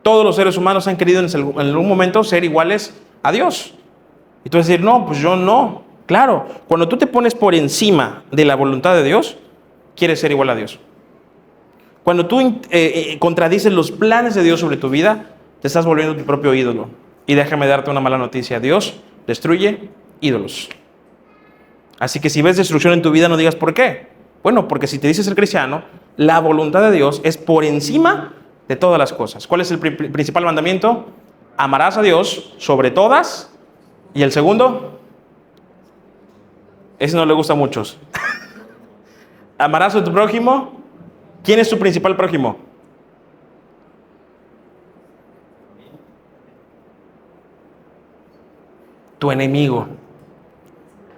Todos los seres humanos han querido en algún momento ser iguales a Dios. Y tú vas a decir, no, pues yo no. Claro, cuando tú te pones por encima de la voluntad de Dios, quieres ser igual a Dios. Cuando tú contradices los planes de Dios sobre tu vida, te estás volviendo tu propio ídolo. Y déjame darte una mala noticia. Dios destruye ídolos. Así que si ves destrucción en tu vida, no digas ¿por qué? Bueno, porque si te dices ser cristiano, la voluntad de Dios es por encima de todas las cosas. ¿Cuál es el principal mandamiento? Amarás a Dios sobre todas. ¿Y el segundo? Ese no le gusta a muchos. Amarás a tu prójimo. ¿Quién es tu principal prójimo? Tu enemigo.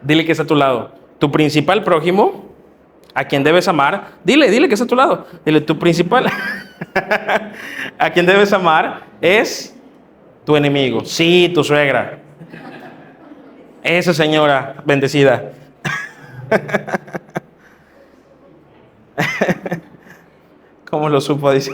Dile que está a tu lado. Tu principal prójimo, a quien debes amar, dile que está a tu lado. Dile, tu principal, a quien debes amar es tu enemigo. Sí, tu suegra. Esa señora bendecida. ¿Cómo lo supo? Dice.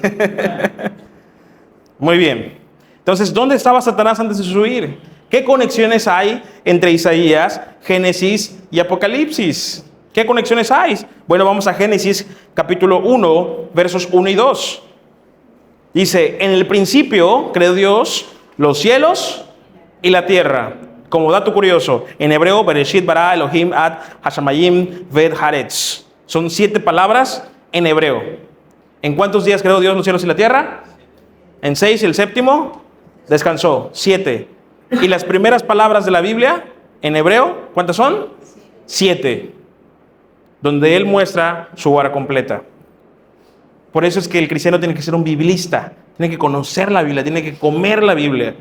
Muy bien. Entonces, ¿dónde estaba Satanás antes de subir? ¿Qué conexiones hay entre Isaías, Génesis y Apocalipsis? ¿Qué conexiones hay? Bueno, vamos a Génesis capítulo 1, versos 1 y 2. Dice, en el principio creó Dios los cielos y la tierra. Como dato curioso, en hebreo, Bereshit bara Elohim ad hashamayim ved haaretz. Son 7 palabras en hebreo. ¿En cuántos días creó Dios los cielos y la tierra? En 6, y el séptimo descansó. 7. Y las primeras palabras de la Biblia en hebreo, ¿cuántas son? 7. Donde Él muestra su obra completa. Por eso es que el cristiano tiene que ser un biblista, tiene que conocer la Biblia, tiene que comer la Biblia.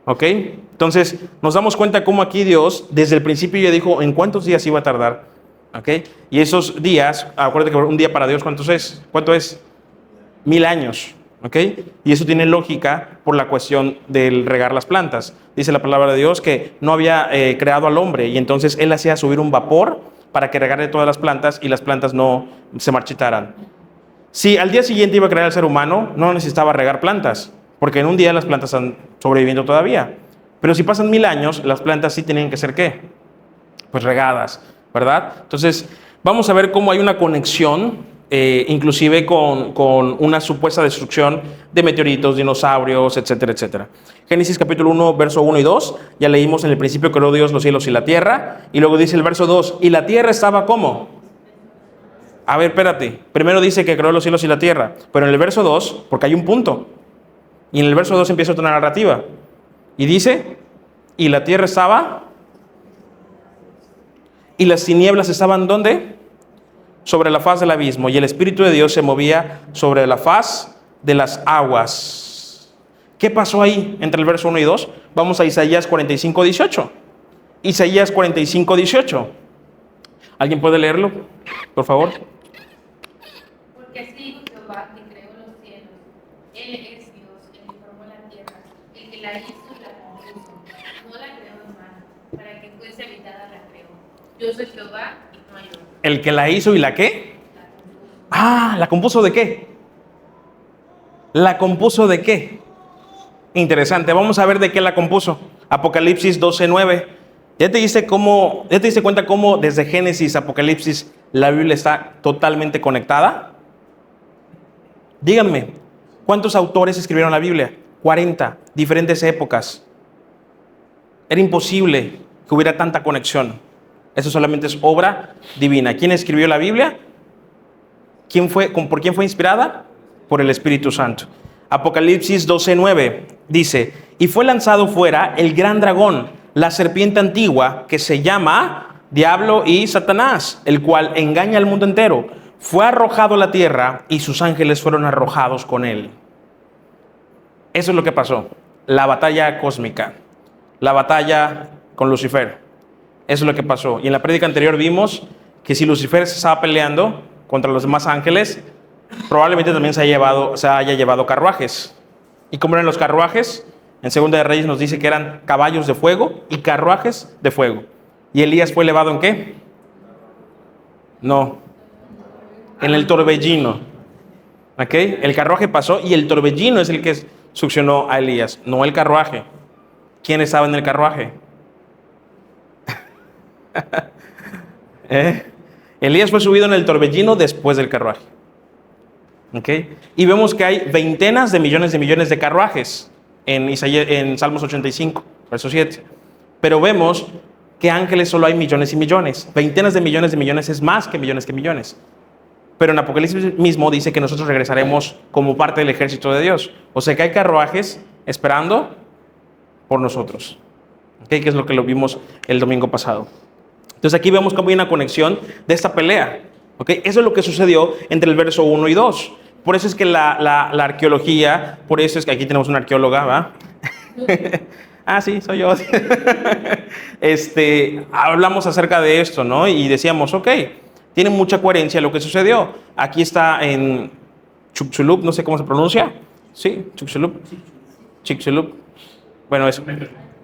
¿Ok? Entonces nos damos cuenta cómo aquí Dios desde el principio ya dijo en cuántos días iba a tardar. ¿Ok? Y esos días, acuérdate que un día para Dios, ¿cuánto es? 1000 años. ¿Ok? Y eso tiene lógica por la cuestión del regar las plantas. Dice la palabra de Dios que no había creado al hombre y entonces Él hacía subir un vapor para que regara todas las plantas y las plantas no se marchitaran. Si al día siguiente iba a crear al ser humano, no necesitaba regar plantas, porque en un día las plantas están sobreviviendo todavía. Pero si pasan 1000 años, las plantas sí tienen que ser ¿qué? Pues regadas, ¿verdad? Entonces, vamos a ver cómo hay una conexión, inclusive con una supuesta destrucción de meteoritos, dinosaurios, etcétera, etcétera. Génesis capítulo 1, verso 1 y 2, ya leímos en el principio creó Dios los cielos y la tierra, y luego dice el verso 2, y la tierra estaba ¿cómo? A ver, espérate, primero dice que creó los cielos y la tierra, pero en el verso 2, porque hay un punto, y en el verso 2 empieza otra narrativa, y dice, y la tierra estaba Y las tinieblas estaban ¿dónde? Sobre la faz del abismo. Y el Espíritu de Dios se movía sobre la faz de las aguas. ¿Qué pasó ahí entre el verso 1 y 2? Vamos a Isaías 45, 18. Isaías 45, 18. ¿Alguien puede leerlo, por favor? Porque así dijo Jehová, que creó los cielos. Él es Dios, el que formó la tierra, el que la hizo y la compuso. No la creó en mano, para que fuese habitada la creó. Yo soy Jehová y no hay otro. ¿El que la hizo y la qué? La compuso. Ah, ¿la compuso de qué? ¿La compuso de qué? Interesante, vamos a ver de qué la compuso. Apocalipsis 12:9. ¿Ya te diste cuenta cómo desde Génesis a Apocalipsis la Biblia está totalmente conectada? Díganme, ¿cuántos autores escribieron la Biblia? 40, diferentes épocas. Era imposible que hubiera tanta conexión. Eso solamente es obra divina. ¿Quién escribió la Biblia? ¿Por quién fue inspirada? Por el Espíritu Santo. Apocalipsis 12:9 dice: y fue lanzado fuera el gran dragón, la serpiente antigua, que se llama Diablo y Satanás, el cual engaña al mundo entero. Fue arrojado a la tierra y sus ángeles fueron arrojados con él. Eso es lo que pasó. La batalla cósmica, la batalla con Lucifer. Eso es lo que pasó. Y en la prédica anterior vimos que si Lucifer se estaba peleando contra los demás ángeles, probablemente también se haya llevado carruajes. ¿Y cómo eran los carruajes? En Segunda de Reyes nos dice que eran caballos de fuego y carruajes de fuego. ¿Y Elías fue elevado en qué? No, en el torbellino. ¿Ok? El carruaje pasó y el torbellino es el que succionó a Elías, no el carruaje. ¿Quién estaba en el carruaje? Elías fue subido en el torbellino después del carruaje. ¿Okay? Y vemos que hay veintenas de millones de carruajes en Salmos 85, verso 7. Pero vemos que ángeles solo hay millones y millones. Veintenas de millones es más que millones. Pero en Apocalipsis mismo dice que nosotros regresaremos como parte del ejército de Dios. O sea que hay carruajes esperando por nosotros. ¿Okay? Que es lo que lo vimos el domingo pasado. Entonces aquí vemos cómo hay una conexión de esta pelea. ¿Okay? Eso es lo que sucedió entre el verso 1 y 2. Por eso es que la arqueología, por eso es que aquí tenemos una arqueóloga, ¿va? Ah, sí, soy yo. Hablamos acerca de esto, ¿no? Y decíamos, ok, tiene mucha coherencia lo que sucedió. Aquí está en Chicxulub, no sé cómo se pronuncia. Sí, Chicxulub. Bueno, eso.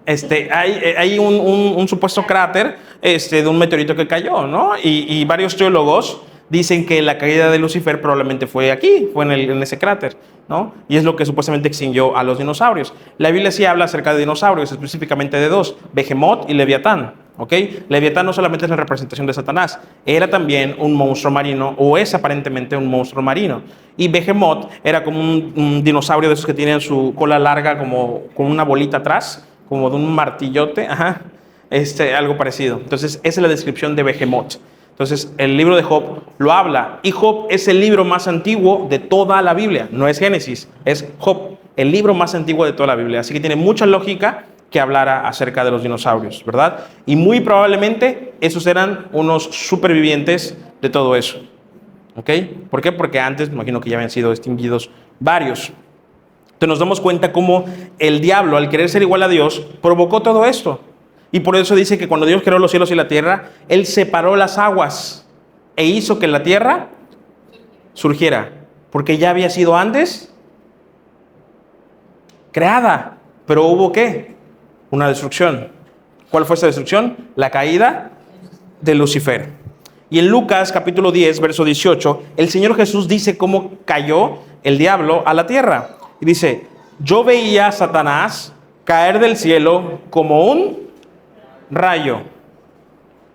Hay un supuesto cráter de un meteorito que cayó, ¿no? Y varios teólogos dicen que la caída de Lucifer probablemente fue aquí, fue en ese cráter, ¿no? Y es lo que supuestamente extinguió a los dinosaurios. La Biblia sí habla acerca de dinosaurios, específicamente de dos, Behemoth y Leviatán, ¿ok? Leviatán no solamente es la representación de Satanás, era también un monstruo marino, o es aparentemente un monstruo marino. Y Behemoth era como un dinosaurio de esos que tienen su cola larga, como con una bolita atrás, como de un martillote, ajá, algo parecido. Entonces, esa es la descripción de Behemoth. Entonces, el libro de Job lo habla. Y Job es el libro más antiguo de toda la Biblia. No es Génesis, es Job, el libro más antiguo de toda la Biblia. Así que tiene mucha lógica que hablara acerca de los dinosaurios, ¿verdad? Y muy probablemente esos eran unos supervivientes de todo eso. ¿Ok? ¿Por qué? Porque antes, me imagino que ya habían sido extinguidos varios. Entonces nos damos cuenta cómo el diablo, al querer ser igual a Dios, provocó todo esto. Y por eso dice que cuando Dios creó los cielos y la tierra, Él separó las aguas e hizo que la tierra surgiera. Porque ya había sido antes creada. Pero hubo ¿qué? Una destrucción. ¿Cuál fue esa destrucción? La caída de Lucifer. Y en Lucas capítulo 10, verso 18, el Señor Jesús dice cómo cayó el diablo a la tierra. Y dice, yo veía a Satanás caer del cielo como un rayo.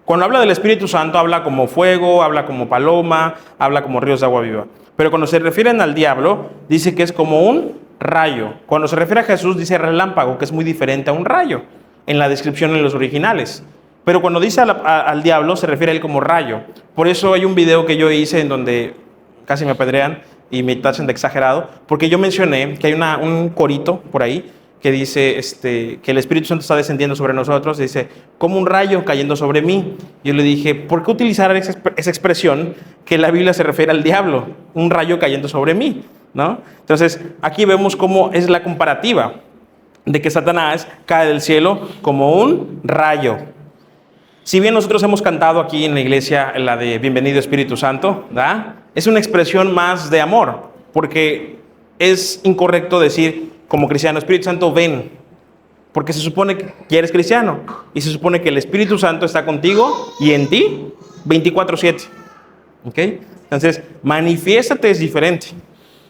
Cuando habla del Espíritu Santo, habla como fuego, habla como paloma, habla como ríos de agua viva. Pero cuando se refieren al diablo, dice que es como un rayo. Cuando se refiere a Jesús, dice relámpago, que es muy diferente a un rayo en la descripción en los originales. Pero cuando dice al diablo, se refiere a él como rayo. Por eso hay un video que yo hice en donde casi me apedrean y me tachan de exagerado, porque yo mencioné que hay un corito por ahí que dice que el Espíritu Santo está descendiendo sobre nosotros, dice, como un rayo cayendo sobre mí. Yo le dije, ¿por qué utilizar esa expresión que la Biblia se refiere al diablo? Un rayo cayendo sobre mí, ¿no? Entonces, aquí vemos cómo es la comparativa de que Satanás cae del cielo como un rayo. Si bien nosotros hemos cantado aquí en la iglesia la de Bienvenido Espíritu Santo, ¿verdad? Es una expresión más de amor, porque es incorrecto decir como cristiano, Espíritu Santo, ven, porque se supone que eres cristiano y se supone que el Espíritu Santo está contigo y en ti 24/7. ¿Ok? Entonces, manifiéstate es diferente.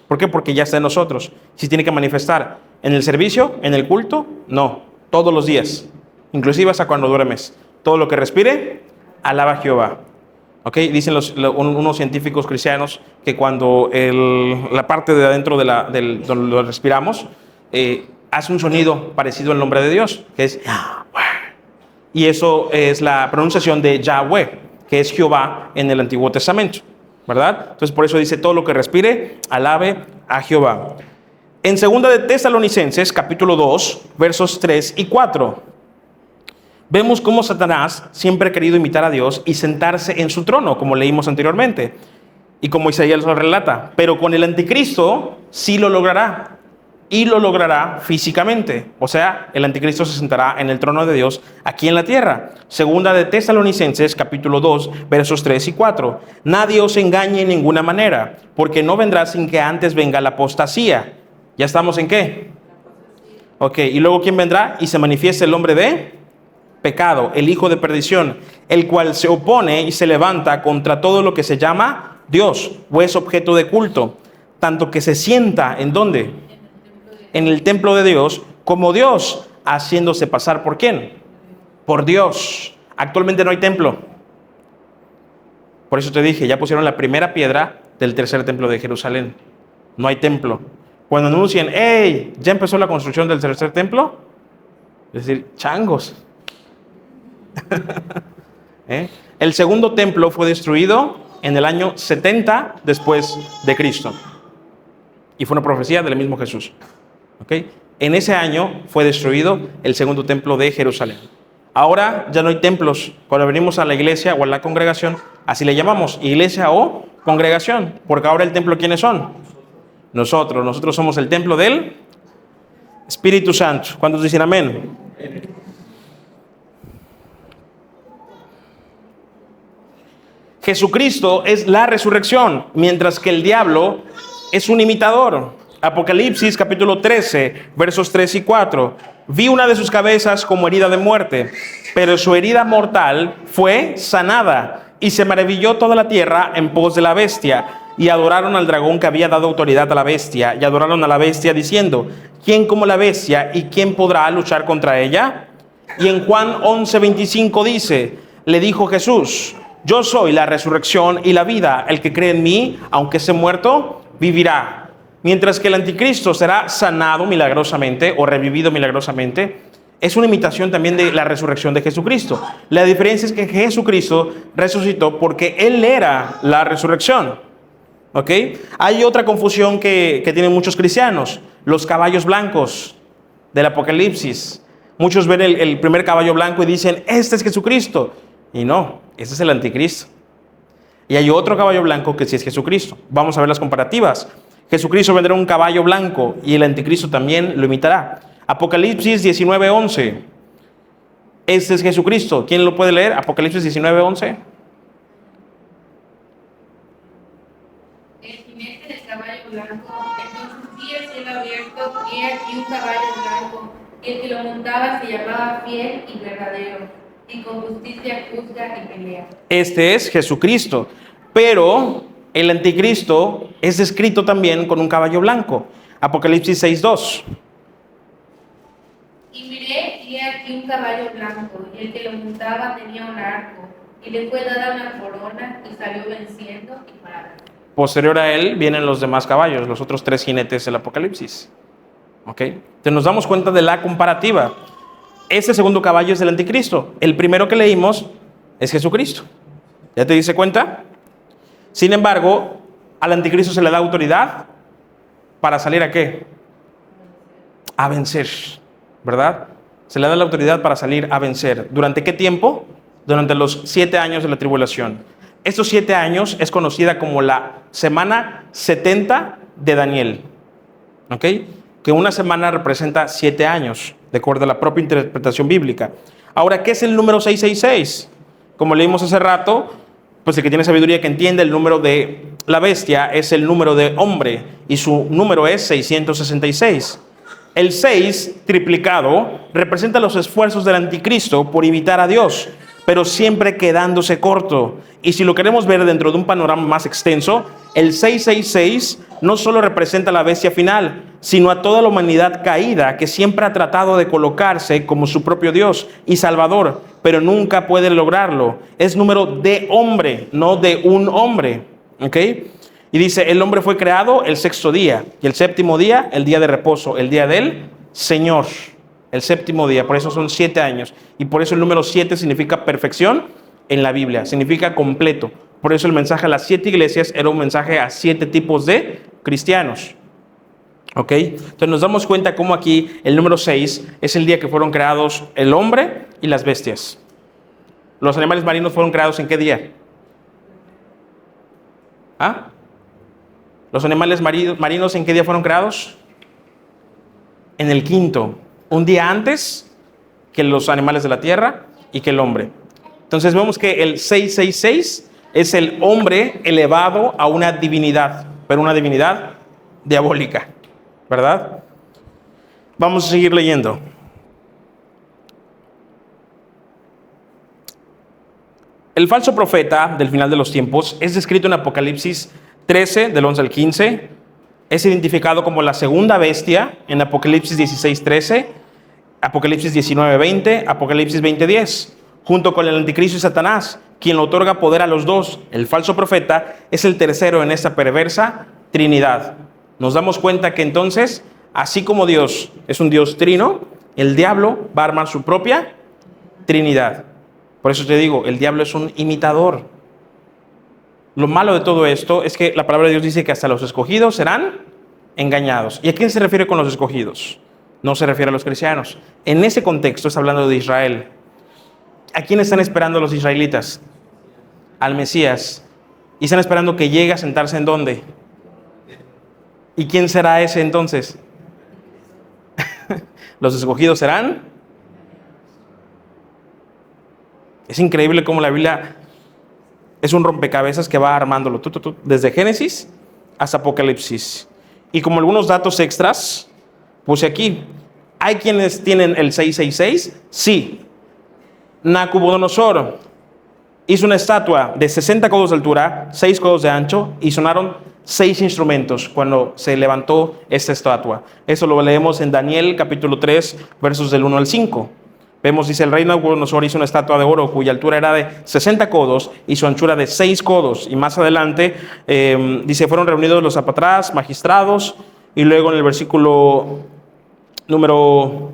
¿Por qué? Porque ya está en nosotros. Si tiene que manifestar en el servicio, en el culto, no, todos los días, inclusive hasta cuando duermes. Todo lo que respire, alaba a Jehová. ¿Ok? Dicen unos científicos cristianos que cuando la parte de adentro donde lo respiramos hace un sonido parecido al nombre de Dios, que es Yahweh. Y eso es la pronunciación de Yahweh, que es Jehová en el Antiguo Testamento, ¿verdad? Entonces por eso dice, todo lo que respire, alabe a Jehová. En 2 de Tesalonicenses, capítulo 2, versos 3 y 4, vemos cómo Satanás siempre ha querido imitar a Dios y sentarse en su trono, como leímos anteriormente, y como Isaías lo relata, pero con el anticristo sí lo logrará, y lo logrará físicamente. O sea, el anticristo se sentará en el trono de Dios aquí en la tierra. 2 de Tesalonicenses, capítulo 2, versos 3 y 4. Nadie os engañe en ninguna manera, porque no vendrá sin que antes venga la apostasía. ¿Ya estamos en qué? Ok, y luego ¿quién vendrá? Y se manifiesta el hombre de pecado, el hijo de perdición, el cual se opone y se levanta contra todo lo que se llama Dios o es objeto de culto, tanto que se sienta, ¿en dónde? En el templo de Dios, como Dios, haciéndose pasar ¿por quién? Por Dios. Actualmente no hay templo. Por eso te dije, ya pusieron la primera piedra del tercer templo de Jerusalén. No hay templo. Cuando anuncien, ¡hey! ¿Ya empezó la construcción del tercer templo? Es decir, changos. El segundo templo fue destruido en el año 70 después de Cristo. Y fue una profecía del mismo Jesús. ¿Okay? En ese año fue destruido el segundo templo de Jerusalén. Ahora ya no hay templos. Cuando venimos a la iglesia o a la congregación, así le llamamos, iglesia o congregación. Porque ahora el templo, ¿quiénes son? Nosotros. Nosotros somos el templo del Espíritu Santo. ¿Cuántos dicen amén? Jesucristo es la resurrección, mientras que el diablo es un imitador. Apocalipsis capítulo 13, versos 3 y 4. Vi una de sus cabezas como herida de muerte, pero su herida mortal fue sanada, y se maravilló toda la tierra en pos de la bestia, y adoraron al dragón que había dado autoridad a la bestia, y adoraron a la bestia diciendo, ¿quién como la bestia y quién podrá luchar contra ella? Y en Juan 11:25 dice, le dijo Jesús, yo soy la resurrección y la vida, el que cree en mí, aunque esté muerto, vivirá. Mientras que el anticristo será sanado milagrosamente o revivido milagrosamente, es una imitación también de la resurrección de Jesucristo. La diferencia es que Jesucristo resucitó porque Él era la resurrección. ¿Ok? Hay otra confusión que tienen muchos cristianos, los caballos blancos del Apocalipsis. Muchos ven el primer caballo blanco y dicen, este es Jesucristo. Y no, este es el anticristo. Y hay otro caballo blanco que sí es Jesucristo. Vamos a ver las comparativas. Jesucristo vendrá en un caballo blanco y el anticristo también lo imitará. Apocalipsis 19:11. Este es Jesucristo. ¿Quién lo puede leer? Apocalipsis 19:11. El jinete del caballo blanco, entonces vi el cielo abierto, y he aquí un caballo blanco, y el que lo montaba se llamaba Fiel y Verdadero, y con justicia juzga y pelea. Este es Jesucristo, pero el anticristo es descrito también con un caballo blanco. Apocalipsis 6:2. Y miré, y he aquí un caballo blanco, y el que lo montaba tenía un arco, y le fue dada una corona, y salió venciendo y parado. Posterior a él vienen los demás caballos, los otros 3 jinetes del Apocalipsis. ¿Ok? Entonces nos damos cuenta de la comparativa. Este segundo caballo es el anticristo. El primero que leímos es Jesucristo. ¿Ya te diste cuenta? Sin embargo, al anticristo se le da autoridad para salir ¿a qué? A vencer. ¿verdad? Se le da la autoridad para salir a vencer. ¿Durante qué tiempo? Durante los 7 años de la tribulación. Estos 7 años es conocida como la semana 70 de Daniel. ¿Ok? Que una semana representa 7 años, de acuerdo a la propia interpretación bíblica. Ahora, ¿qué es el número 666? Como leímos hace rato, pues el que tiene sabiduría que entiende, el número de la bestia es el número de hombre y su número es 666. El 6 triplicado representa los esfuerzos del anticristo por imitar a Dios, pero siempre quedándose corto. Y si lo queremos ver dentro de un panorama más extenso, el 666 no solo representa a la bestia final, sino a toda la humanidad caída que siempre ha tratado de colocarse como su propio Dios y Salvador, pero nunca puede lograrlo. Es número de hombre, no de un hombre. ¿Ok? Y dice, el hombre fue creado el 6º día, y el 7º día, el día de reposo, el día del Señor. El 7º día, por eso son 7 años. Y por eso el número 7 significa perfección en la Biblia, significa completo. Por eso el mensaje a las 7 iglesias era un mensaje a 7 tipos de cristianos. ¿Ok? Entonces nos damos cuenta cómo aquí el número 6 es el día que fueron creados el hombre y las bestias. ¿Los animales marinos fueron creados en qué día? ¿Ah? ¿Los animales marinos en qué día fueron creados? En el 5º. Un día antes que los animales de la tierra y que el hombre. Entonces vemos que el 666 es el hombre elevado a una divinidad, pero una divinidad diabólica, ¿verdad? Vamos a seguir leyendo. El falso profeta del final de los tiempos es descrito en Apocalipsis 13, del 11 al 15. Es identificado como la segunda bestia en Apocalipsis 16, 13, Apocalipsis 19, 20, Apocalipsis 20, 10, junto con el anticristo y Satanás, quien le otorga poder a los dos. El falso profeta es el tercero en esta perversa trinidad. Nos damos cuenta que entonces, así como Dios es un Dios trino, el diablo va a armar su propia trinidad. Por eso te digo, el diablo es un imitador. Lo malo de todo esto es que la palabra de Dios dice que hasta los escogidos serán engañados. ¿Y a quién se refiere con los escogidos? No se refiere a los cristianos. En ese contexto está hablando de Israel. ¿A quién están esperando los israelitas? Al Mesías. Y están esperando que llegue a sentarse ¿en dónde? ¿Y quién será ese entonces? Los escogidos serán. Es increíble cómo la Biblia es un rompecabezas que va armándolo desde Génesis hasta Apocalipsis. Y como algunos datos extras, puse aquí. ¿Hay quienes tienen el 666? Sí. Nabucodonosor hizo una estatua de 60 codos de altura, 6 codos de ancho, y sonaron 6 instrumentos cuando se levantó esta estatua. Eso lo leemos en Daniel capítulo 3, versos del 1 al 5. Vemos, dice, el rey Nabucodonosor hizo una estatua de oro cuya altura era de 60 codos y su anchura de 6 codos. Y más adelante, dice, fueron reunidos los satrapas, magistrados, y luego en el versículo número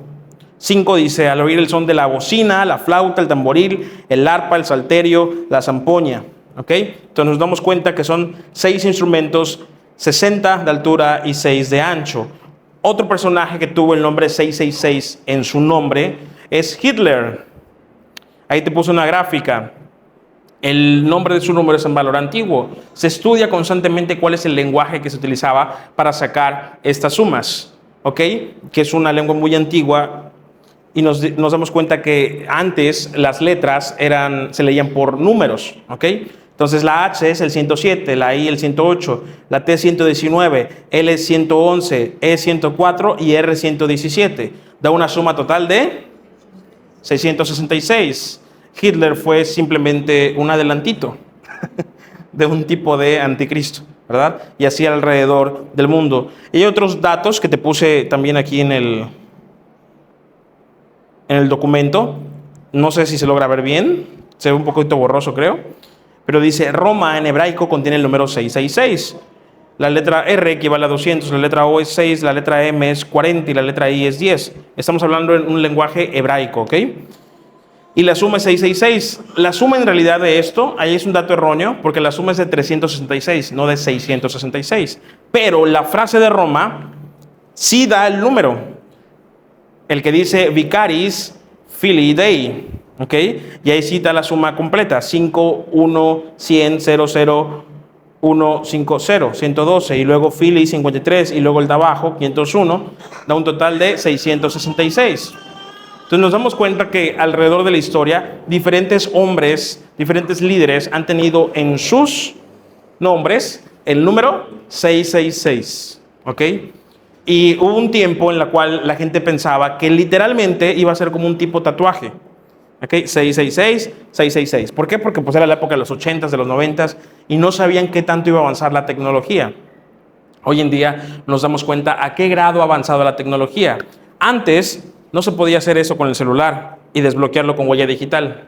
5 dice, al oír el son de la bocina, la flauta, el tamboril, el arpa, el salterio, la zampoña. ¿Ok? Entonces nos damos cuenta que son 6 instrumentos, 60 de altura y 6 de ancho. Otro personaje que tuvo el nombre 666 en su nombre es Hitler. Ahí te puse una gráfica. El nombre de su número es en valor antiguo. Se estudia constantemente cuál es el lenguaje que se utilizaba para sacar estas sumas. ¿Ok? Que es una lengua muy antigua. Y nos damos cuenta que antes las letras se leían por números. ¿Ok? Entonces la H es el 107, la I el 108, la T 119, L 111, E 104 y R 117. Da una suma total de 666. Hitler fue simplemente un adelantito de un tipo de anticristo, ¿verdad? Y así alrededor del mundo. Y hay otros datos que te puse también aquí en el documento. No sé si se logra ver bien. Se ve un poquito borroso, creo. Pero dice, Roma en hebraico contiene el número 666. La letra R equivale a 200, la letra O es 6, la letra M es 40 y la letra I es 10. Estamos hablando en un lenguaje hebraico, ¿ok? Y la suma es 666. La suma en realidad de esto, ahí es un dato erróneo, porque la suma es de 366, no de 666. Pero la frase de Roma sí da el número. el que dice Vicaris Filii Dei, ¿ok? Y ahí cita la suma completa, 5, 1, 100, 0, 0, 1, 5, 0, 112, y luego Filii 53, y luego el de abajo, 501, da un total de 666. Entonces nos damos cuenta que alrededor de la historia, diferentes hombres, diferentes líderes han tenido en sus nombres el número 666, ¿ok? Y hubo un tiempo en el cual la gente pensaba que literalmente iba a ser como un tipo tatuaje, ¿ok? 666, 666. ¿Por qué? Porque pues era la época de los 80s, de los 90s, y no sabían qué tanto iba a avanzar la tecnología. Hoy en día nos damos cuenta a qué grado ha avanzado la tecnología. Antes no se podía hacer eso con el celular y desbloquearlo con huella digital.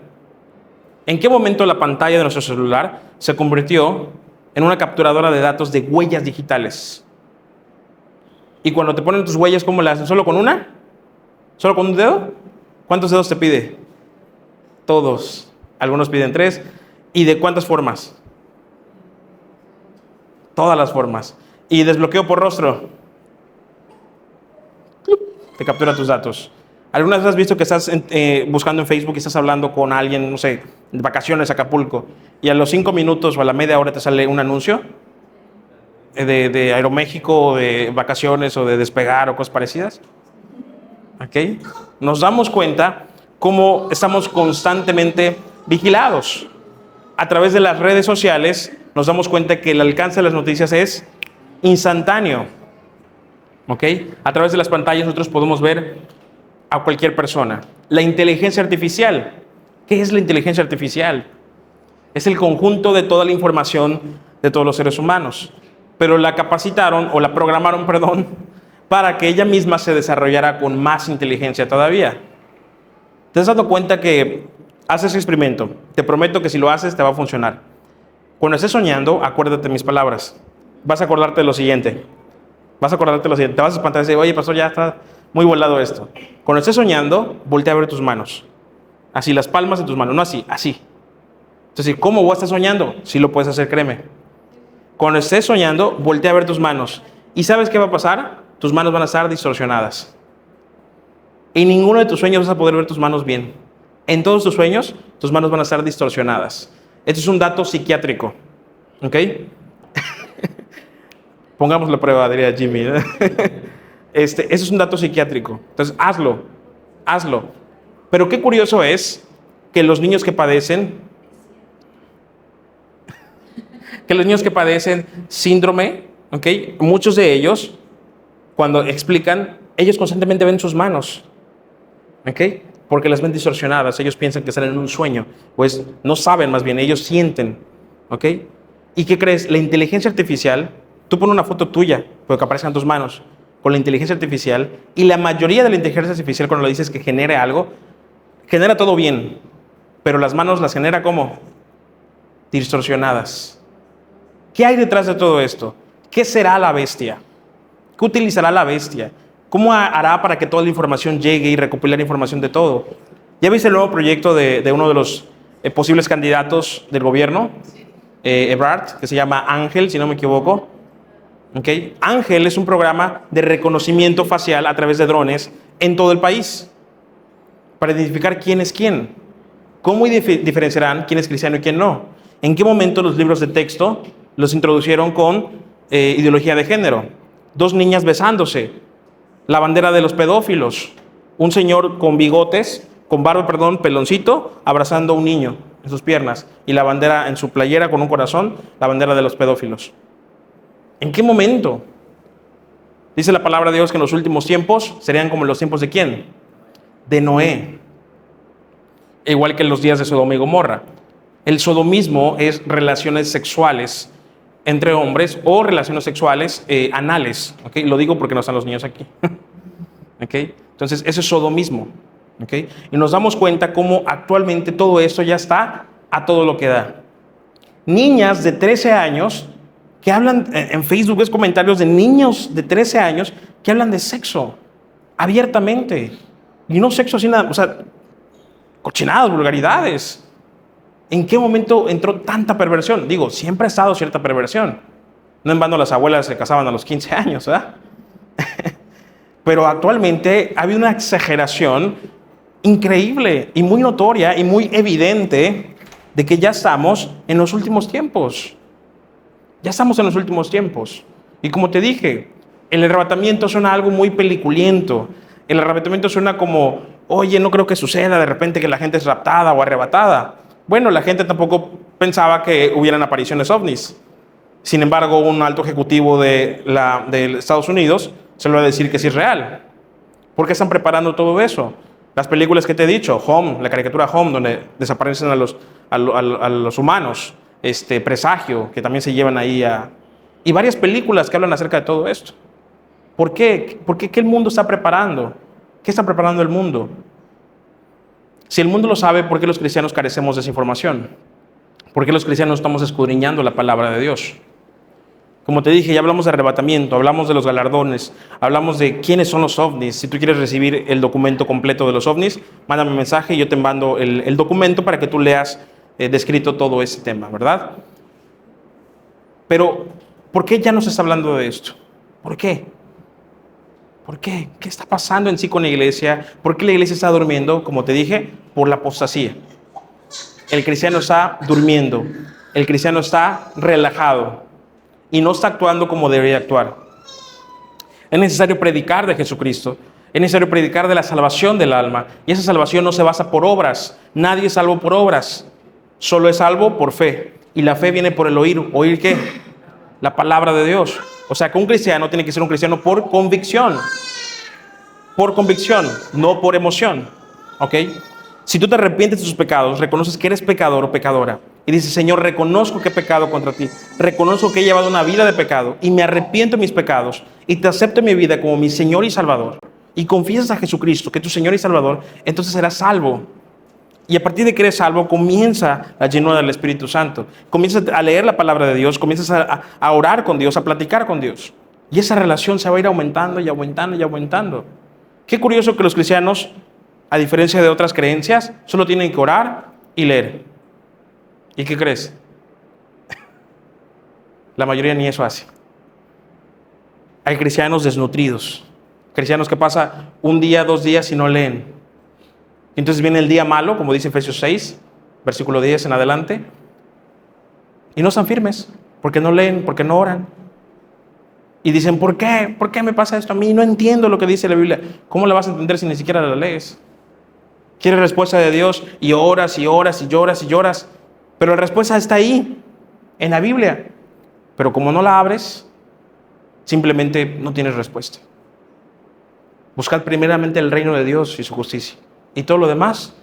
¿En qué momento la pantalla de nuestro celular se convirtió en una capturadora de datos de huellas digitales? Y cuando te ponen tus huellas, ¿cómo las hacen? ¿Solo con una? ¿Solo con un dedo? ¿Cuántos dedos te pide? Todos. Algunos piden 3. ¿Y de cuántas formas? Todas las formas. ¿Y desbloqueo por rostro? Te captura tus datos. ¿Alguna vez has visto que estás buscando en Facebook y estás hablando con alguien, no sé, de vacaciones a Acapulco, y a los 5 minutos o a la media hora te sale un anuncio de Aeroméxico, o de vacaciones, o de Despegar, o cosas parecidas? ¿Ok? Nos damos cuenta cómo estamos constantemente vigilados. A través de las redes sociales nos damos cuenta que el alcance de las noticias es instantáneo. ¿Ok? A través de las pantallas nosotros podemos ver a cualquier persona. La inteligencia artificial. ¿Qué es la inteligencia artificial? Es el conjunto de toda la información de todos los seres humanos. Pero la capacitaron, o la programaron, perdón, para que ella misma se desarrollara con más inteligencia todavía. ¿Te has dado cuenta que haces experimento? Te prometo que si lo haces te va a funcionar. Cuando estés soñando, acuérdate de mis palabras. Vas a acordarte de lo siguiente. Te vas a espantar y decir, oye, pastor, ya está muy volado esto. Cuando estés soñando, voltea a ver tus manos. Así, las palmas de tus manos, no así, así. Entonces, ¿cómo voy a estar soñando? Sí lo puedes hacer, créeme. Cuando estés soñando, voltea a ver tus manos. ¿Y sabes qué va a pasar? Tus manos van a estar distorsionadas. En ninguno de tus sueños vas a poder ver tus manos bien. En todos tus sueños, tus manos van a estar distorsionadas. Esto es un dato psiquiátrico. ¿Ok? Pongamos la prueba, diría Jimmy. Eso es un dato psiquiátrico. Entonces, hazlo. Pero qué curioso es que los niños que padecen síndrome, ¿ok? Muchos de ellos, cuando explican, ellos constantemente ven sus manos, ¿ok? Porque las ven distorsionadas. Ellos piensan que están en un sueño, pues no saben, más bien, ellos sienten, ¿ok? ¿Y qué crees? La inteligencia artificial, tú pones una foto tuya, pero que aparezcan tus manos, con la inteligencia artificial, y la mayoría de la inteligencia artificial, cuando le dices que genere algo, genera todo bien, pero las manos las genera ¿cómo? Distorsionadas. ¿Qué hay detrás de todo esto? ¿Qué será la bestia? ¿Qué utilizará la bestia? ¿Cómo hará para que toda la información llegue y recopilar información de todo? ¿Ya viste el nuevo proyecto de uno de los posibles candidatos del gobierno? Ebrard, que se llama Ángel, si no me equivoco. ¿Okay? Ángel es un programa de reconocimiento facial a través de drones en todo el país para identificar quién es quién. ¿Cómo diferenciarán quién es cristiano y quién no? ¿En qué momento los libros de texto los introducieron con ideología de género? 2 niñas besándose, la bandera de los pedófilos, un señor con bigotes, con barba, peloncito, abrazando a un niño en sus piernas, y la bandera en su playera con un corazón, la bandera de los pedófilos. ¿En qué momento? Dice la palabra de Dios que en los últimos tiempos serían como en los tiempos de ¿quién? De Noé. Igual que en los días de Sodoma y Gomorra. El sodomismo es relaciones sexuales entre hombres o relaciones sexuales anales. ¿Okay? Lo digo porque no están los niños aquí. ¿Okay? Entonces, eso es sodomismo. ¿Okay? Y nos damos cuenta cómo actualmente todo esto ya está a todo lo que da. Niñas de 13 años que hablan, en Facebook ves comentarios de niños de 13 años que hablan de sexo abiertamente. Y no sexo así nada, o sea, cochinadas, vulgaridades. ¿En qué momento entró tanta perversión? Digo, siempre ha estado cierta perversión. No en vano las abuelas se casaban a los 15 años, ¿verdad? Pero actualmente ha habido una exageración increíble y muy notoria y muy evidente de que ya estamos en los últimos tiempos. Ya estamos en los últimos tiempos. Y como te dije, el arrebatamiento suena algo muy peliculiento. El arrebatamiento suena como, oye, no creo que suceda de repente que la gente es raptada o arrebatada. Bueno, la gente tampoco pensaba que hubieran apariciones ovnis. Sin embargo, un alto ejecutivo de Estados Unidos se lo va a decir que sí es real. ¿Por qué están preparando todo eso? Las películas que te he dicho, Home, la caricatura Home, donde desaparecen a los humanos, Presagio, que también se llevan ahí y varias películas que hablan acerca de todo esto. ¿Por qué? ¿Qué el mundo está preparando? ¿Qué está preparando el mundo? Si el mundo lo sabe, ¿por qué los cristianos carecemos de esa información? ¿Por qué los cristianos estamos escudriñando la palabra de Dios? Como te dije, ya hablamos de arrebatamiento, hablamos de los galardones, hablamos de quiénes son los ovnis. Si tú quieres recibir el documento completo de los ovnis, mándame un mensaje y yo te mando el documento para que tú leas descrito todo ese tema, ¿verdad? Pero, ¿por qué ya no se está hablando de esto? ¿Por qué? ¿Por qué? ¿Qué está pasando en sí con la iglesia? ¿Por qué la iglesia está durmiendo? Como te dije, por la apostasía. El cristiano está durmiendo, el cristiano está relajado y no está actuando como debería actuar. Es necesario predicar de Jesucristo, es necesario predicar de la salvación del alma, y esa salvación no se basa por obras. Nadie es salvo por obras, solo es salvo por fe, y la fe viene por el oír. ¿Oír qué? La palabra de Dios. O sea que un cristiano tiene que ser un cristiano por convicción, no por emoción, ¿ok? Si tú te arrepientes de tus pecados, reconoces que eres pecador o pecadora, y dices, Señor, reconozco que he pecado contra ti, reconozco que he llevado una vida de pecado, y me arrepiento de mis pecados, y te acepto en mi vida como mi Señor y Salvador, y confiesas a Jesucristo que es tu Señor y Salvador, entonces serás salvo. Y a partir de que eres salvo, comienza la llenura del Espíritu Santo, comienzas a leer la palabra de Dios, comienzas a orar con Dios, a platicar con Dios, y esa relación se va a ir aumentando y aumentando y aumentando. Qué curioso que los cristianos, a diferencia de otras creencias, solo tienen que orar y leer. ¿Y qué crees? La mayoría ni eso hace. Hay cristianos desnutridos, cristianos que pasan un día, 2 días y no leen. Entonces viene el día malo, como dice Efesios 6, versículo 10 en adelante, y no están firmes, porque no leen, porque no oran. Y dicen, ¿por qué? ¿Por qué me pasa esto a mí? No entiendo lo que dice la Biblia. ¿Cómo la vas a entender si ni siquiera la lees? Quieres respuesta de Dios y oras y oras y lloras y lloras, pero la respuesta está ahí, en la Biblia. Pero como no la abres, simplemente no tienes respuesta. Buscad primeramente el reino de Dios y su justicia. Y todo lo demás,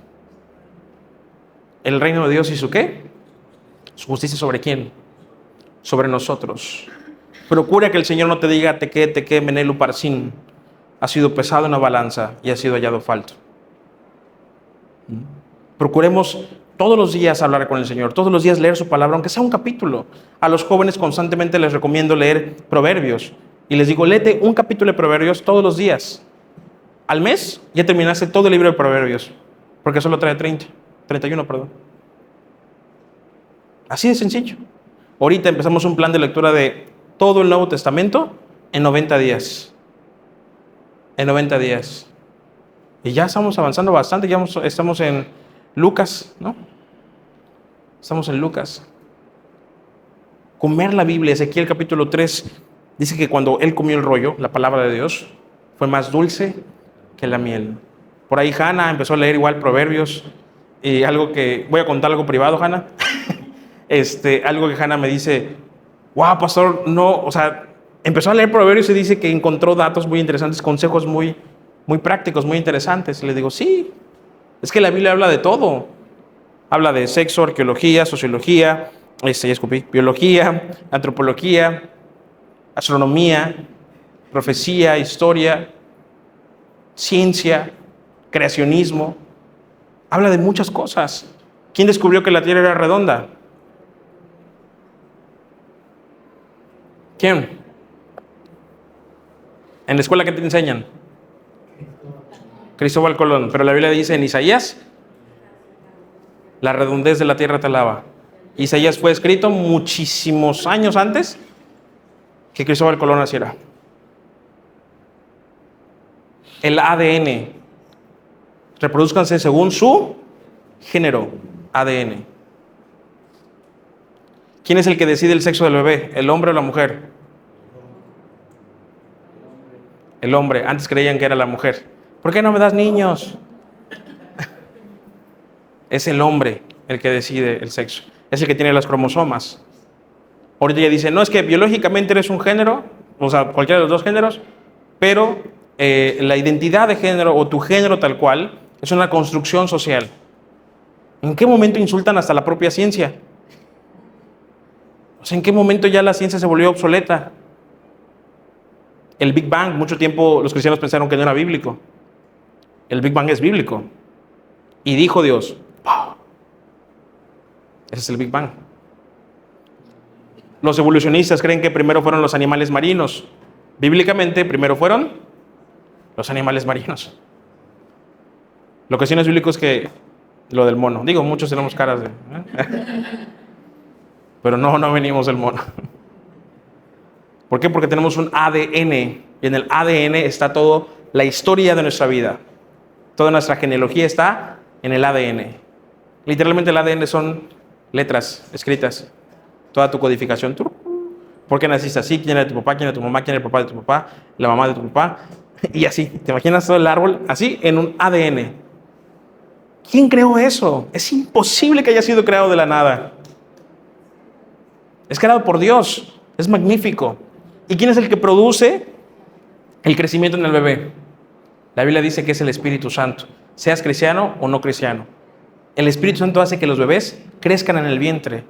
el reino de Dios y su ¿qué? Su justicia. ¿Sobre quién? Sobre nosotros. Procura que el Señor no te diga teque, menelu parsin. Ha sido pesado en la balanza y ha sido hallado falto. Procuremos todos los días hablar con el Señor, todos los días leer su palabra, aunque sea un capítulo. A los jóvenes constantemente les recomiendo leer Proverbios. Y les digo, léete un capítulo de Proverbios todos los días. Al mes ya terminaste todo el libro de Proverbios, porque solo trae 31, perdón. Así de sencillo. Ahorita empezamos un plan de lectura de todo el Nuevo Testamento en 90 días. En 90 días. Y ya estamos avanzando bastante, ya estamos en Lucas, ¿no? Estamos en Lucas. Comer la Biblia, Ezequiel capítulo 3, dice que cuando él comió el rollo, la palabra de Dios, fue más dulce que la miel. Por ahí Hannah empezó a leer igual Proverbios, y algo que, voy a contar algo privado, Hannah. Algo que Hannah me dice, wow, pastor, no, o sea, empezó a leer Proverbios y dice que encontró datos muy interesantes, consejos muy prácticos, muy interesantes. Y le digo, sí, es que la Biblia habla de todo. Habla de sexo, arqueología, sociología, biología, antropología, astronomía, profecía, historia, ciencia, creacionismo. Habla de muchas cosas. ¿Quién descubrió que la Tierra era redonda? ¿Quién? ¿En la escuela qué te enseñan? Cristóbal Colón. Pero la Biblia dice en Isaías, la redondez de la tierra te alaba. Isaías fue escrito muchísimos años antes que Cristóbal Colón naciera. el ADN. Reproduzcanse según su género, ADN. ¿Quién es el que decide el sexo del bebé? ¿El hombre o la mujer? El hombre. Antes creían que era la mujer. ¿Por qué no me das niños? Es el hombre el que decide el sexo. Es el que tiene las cromosomas. Ahorita ya dicen, no, es que biológicamente eres un género, o sea, cualquiera de los dos géneros, pero la identidad de género o tu género tal cual es una construcción social. ¿En qué momento insultan hasta la propia ciencia? O sea, ¿en qué momento ya la ciencia se volvió obsoleta? El Big Bang, mucho tiempo los cristianos pensaron que no era bíblico. El Big Bang es bíblico. Y dijo Dios, ¡pau! Ese es el Big Bang. Los evolucionistas creen que primero fueron los animales marinos. Bíblicamente, primero fueron los animales marinos. Lo que sí no es bíblico es que lo del mono. Digo, muchos tenemos caras de... Pero no venimos del mono. ¿Por qué? Porque tenemos un ADN. Y en el ADN está toda la historia de nuestra vida. Toda nuestra genealogía está en el ADN. Literalmente el ADN son letras escritas. Toda tu codificación. ¿Por qué naciste así? ¿Quién era tu papá? ¿Quién era tu mamá? ¿Quién era el papá de tu papá? La mamá de tu papá. Y así. ¿Te imaginas todo el árbol así en un ADN? ¿Quién creó eso? Es imposible que haya sido creado de la nada. Es creado por Dios. Es magnífico. ¿Y quién es el que produce el crecimiento en el bebé? La Biblia dice que es el Espíritu Santo. Seas cristiano o no cristiano. El Espíritu Santo hace que los bebés crezcan en el vientre.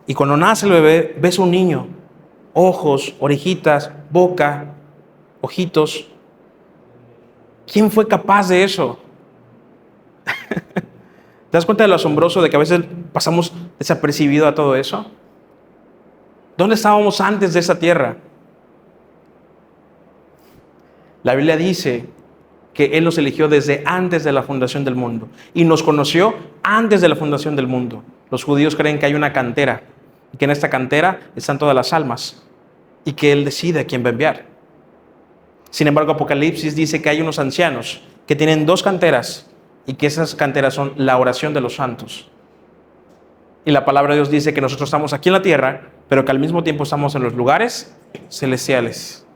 Y cuando nace el bebé, ves un niño. Ojos, orejitas, boca, ojitos. ¿Quién fue capaz de eso? ¿Te das cuenta de lo asombroso de que a veces pasamos desapercibido a todo eso? ¿Dónde estábamos antes de esa tierra? La Biblia dice que Él nos eligió desde antes de la fundación del mundo y nos conoció antes de la fundación del mundo. Los judíos creen que hay una cantera y que en esta cantera están todas las almas y que Él decide a quién va a enviar. Sin embargo, Apocalipsis dice que hay unos ancianos que tienen dos canteras y que esas canteras son la oración de los santos. Y la palabra de Dios dice que nosotros estamos aquí en la tierra, pero que al mismo tiempo estamos en los lugares celestiales.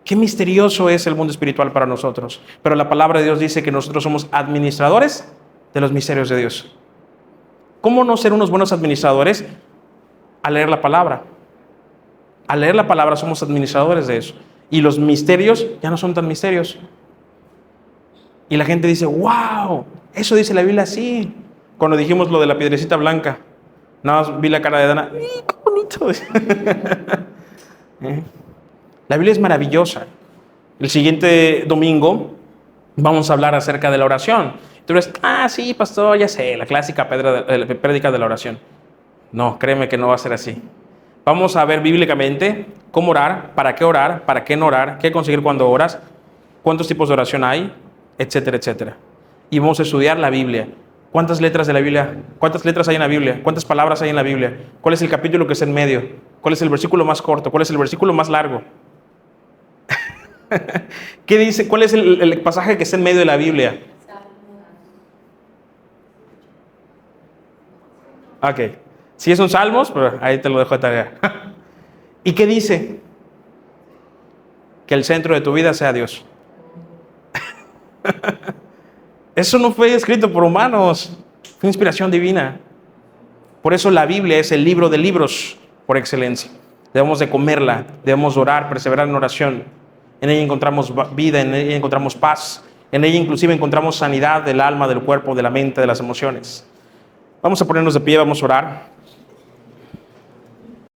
Qué misterioso es el mundo espiritual para nosotros. Pero la palabra de Dios dice que nosotros somos administradores de los misterios de Dios. ¿Cómo no ser unos buenos administradores? Al leer la palabra. Al leer la palabra somos administradores de eso. Y los misterios ya no son tan misterios. Y la gente dice, wow, eso dice la Biblia así. Cuando dijimos lo de la piedrecita blanca, nada más vi la cara de Dana. ¡Qué bonito! La Biblia es maravillosa. El siguiente domingo vamos a hablar acerca de la oración. Tú dices, sí, pastor, ya sé, la clásica prédica de la oración. No, créeme que no va a ser así. Vamos a ver bíblicamente cómo orar, para qué no orar, qué conseguir cuando oras, cuántos tipos de oración hay, etcétera, etcétera. Y vamos a estudiar la Biblia. ¿Cuántas letras de la Biblia? ¿Cuántas letras hay en la Biblia? ¿Cuántas palabras hay en la Biblia? ¿Cuál es el capítulo que está en medio? ¿Cuál es el versículo más corto? ¿Cuál es el versículo más largo? ¿Qué dice? ¿Cuál es el pasaje que está en medio de la Biblia? Ok. Si son salmos, pero ahí te lo dejo de tarea. ¿Y qué dice? Que el centro de tu vida sea Dios. Eso no fue escrito por humanos, fue inspiración divina. Por eso la Biblia es el libro de libros por excelencia. Debemos de comerla, debemos orar, perseverar en oración. En ella encontramos vida, en ella encontramos paz, en ella inclusive encontramos sanidad del alma, del cuerpo, de la mente, de las emociones. Vamos a ponernos de pie, vamos a orar.